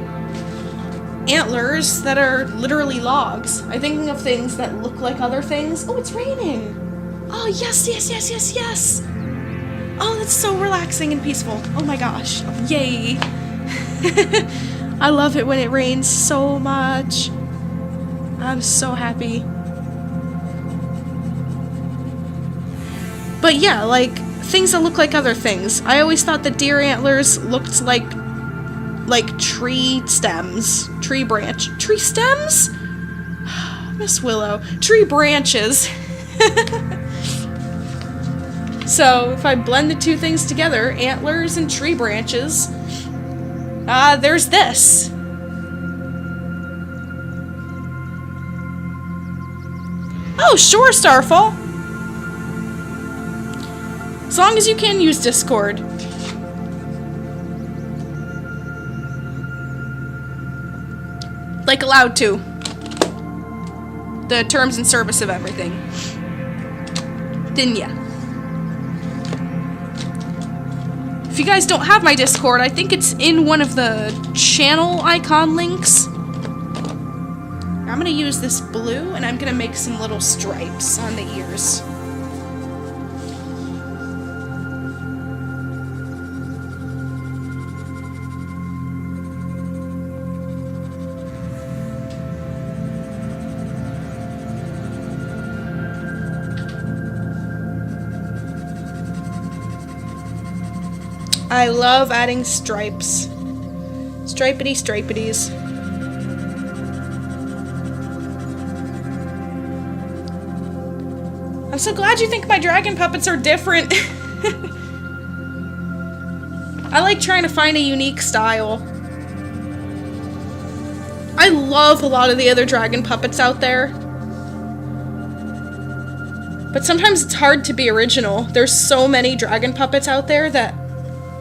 antlers that are literally logs. I'm thinking of things that look like other things. Oh, it's raining. Oh, yes, yes, yes, yes, yes. Oh, that's so relaxing and peaceful. Oh my gosh. Yay. I love it when it rains so much. I'm so happy. But yeah, like, things that look like other things. I always thought that deer antlers looked like tree stems. Tree stems? Miss Willow. Tree branches. So, if I blend the two things together, antlers and tree branches, there's this. Oh, sure, Starfall. As long as you can use Discord. Like, allowed to. The terms and service of everything. Didn't ya? If you guys don't have my Discord, I think it's in one of the channel icon links. I'm gonna use this blue, and I'm gonna make some little stripes on the ears. I love adding stripes. Stripity stripities. I'm so glad you think my dragon puppets are different. I like trying to find a unique style. I love a lot of the other dragon puppets out there. But sometimes it's hard to be original. There's so many dragon puppets out there that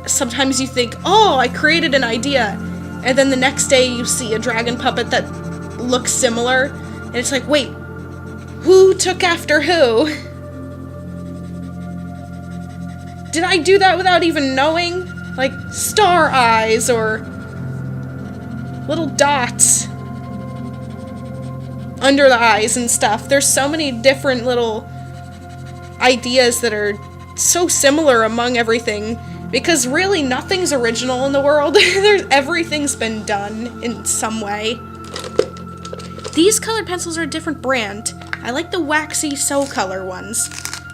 sometimes you think, oh, I created an idea, and then the next day you see a dragon puppet that looks similar, and it's like, wait, who took after who? Did I do that without even knowing? Like, star eyes, or little dots under the eyes and stuff. There's so many different little ideas that are so similar among everything. Because really, nothing's original in the world. Everything's been done in some way. These colored pencils are a different brand. I like the waxy So Color ones.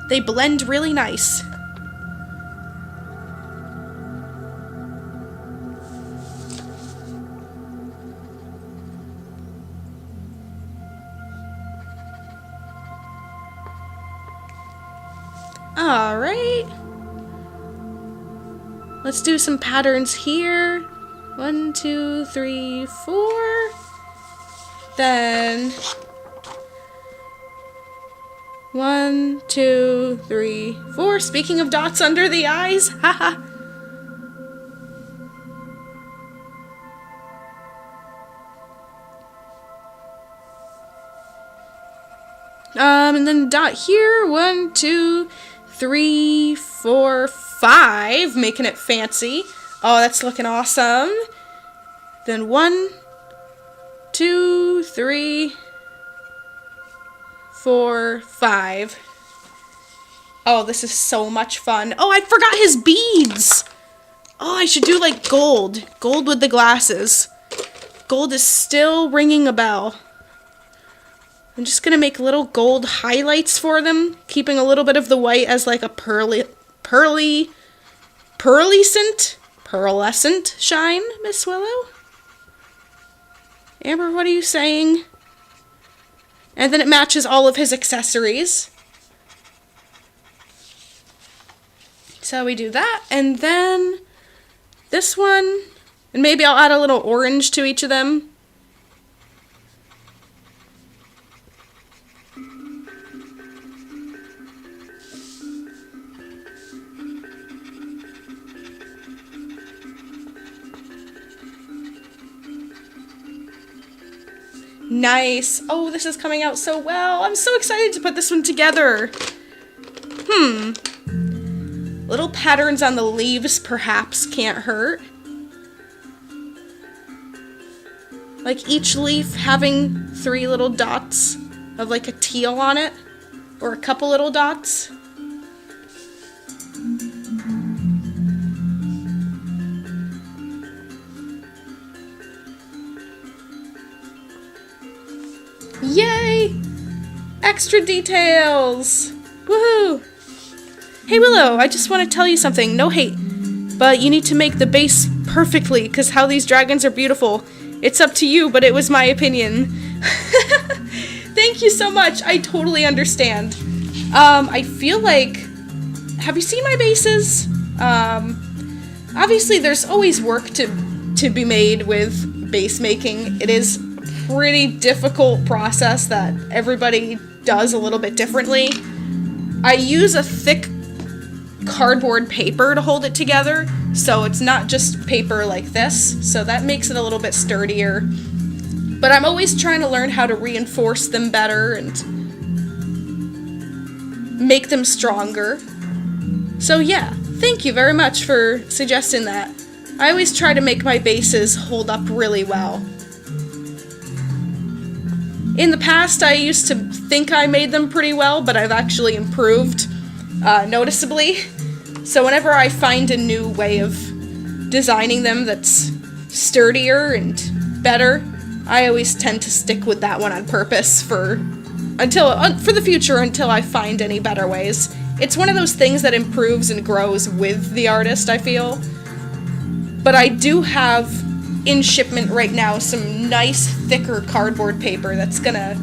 They blend really nice. Alright. Let's do some patterns here. 1, 2, 3, 4. Then 1, 2, 3, 4. Speaking of dots under the eyes, haha. And then dot here. 1, 2, 3, 4, 5. Making it fancy. Oh, that's looking awesome. Then 1, 2, 3, 4, 5. Oh, this is so much fun. Oh, I forgot his beads. Oh, I should do like gold. Gold with the glasses. Gold is still ringing a bell. I'm just going to make little gold highlights for them, keeping a little bit of the white as like a pearlescent shine, Miss Willow. Amber, what are you saying? And then it matches all of his accessories. So we do that, and then this one, and maybe I'll add a little orange to each of them. Nice. Oh, this is coming out so well. I'm so excited to put this one together. Little patterns on the leaves perhaps can't hurt. Like each leaf having 3 little dots of like a teal on it, or a couple little dots. Yay! Extra details! Woohoo! Hey Willow, I just want to tell you something. No hate. But you need to make the base perfectly, because how these dragons are beautiful. It's up to you, but it was my opinion. Thank you so much. I totally understand. I feel like... Have you seen my bases? Obviously there's always work to be made with base making. It is pretty difficult process that everybody does a little bit differently. I use a thick cardboard paper to hold it together, so it's not just paper like this, so that makes it a little bit sturdier. But I'm always trying to learn how to reinforce them better and make them stronger. So yeah, thank you very much for suggesting that. I always try to make my bases hold up really well. In the past, I used to think I made them pretty well, but I've actually improved noticeably. So whenever I find a new way of designing them that's sturdier and better, I always tend to stick with that one on purpose for the future until I find any better ways. It's one of those things that improves and grows with the artist, I feel. But I do have in shipment right now some nice thicker cardboard paper that's gonna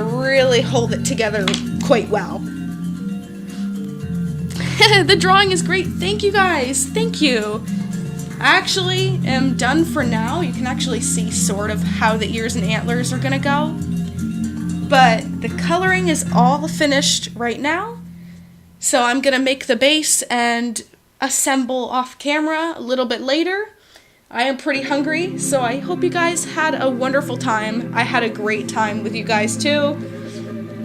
really hold it together quite well. The drawing is great. Thank you guys. Thank you. I actually am done for now. You can actually see sort of how the ears and antlers are gonna go. But the coloring is all finished right now. So I'm gonna make the base and assemble off camera a little bit later. I am pretty hungry, so I hope you guys had a wonderful time. I had a great time with you guys too.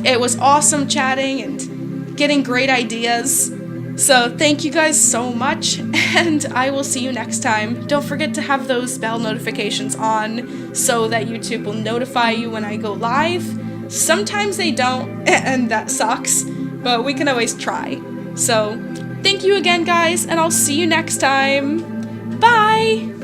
It was awesome chatting and getting great ideas. So thank you guys so much, and I will see you next time. Don't forget to have those bell notifications on so that YouTube will notify you when I go live. Sometimes they don't, and that sucks, but we can always try. So thank you again, guys, and I'll see you next time. Bye!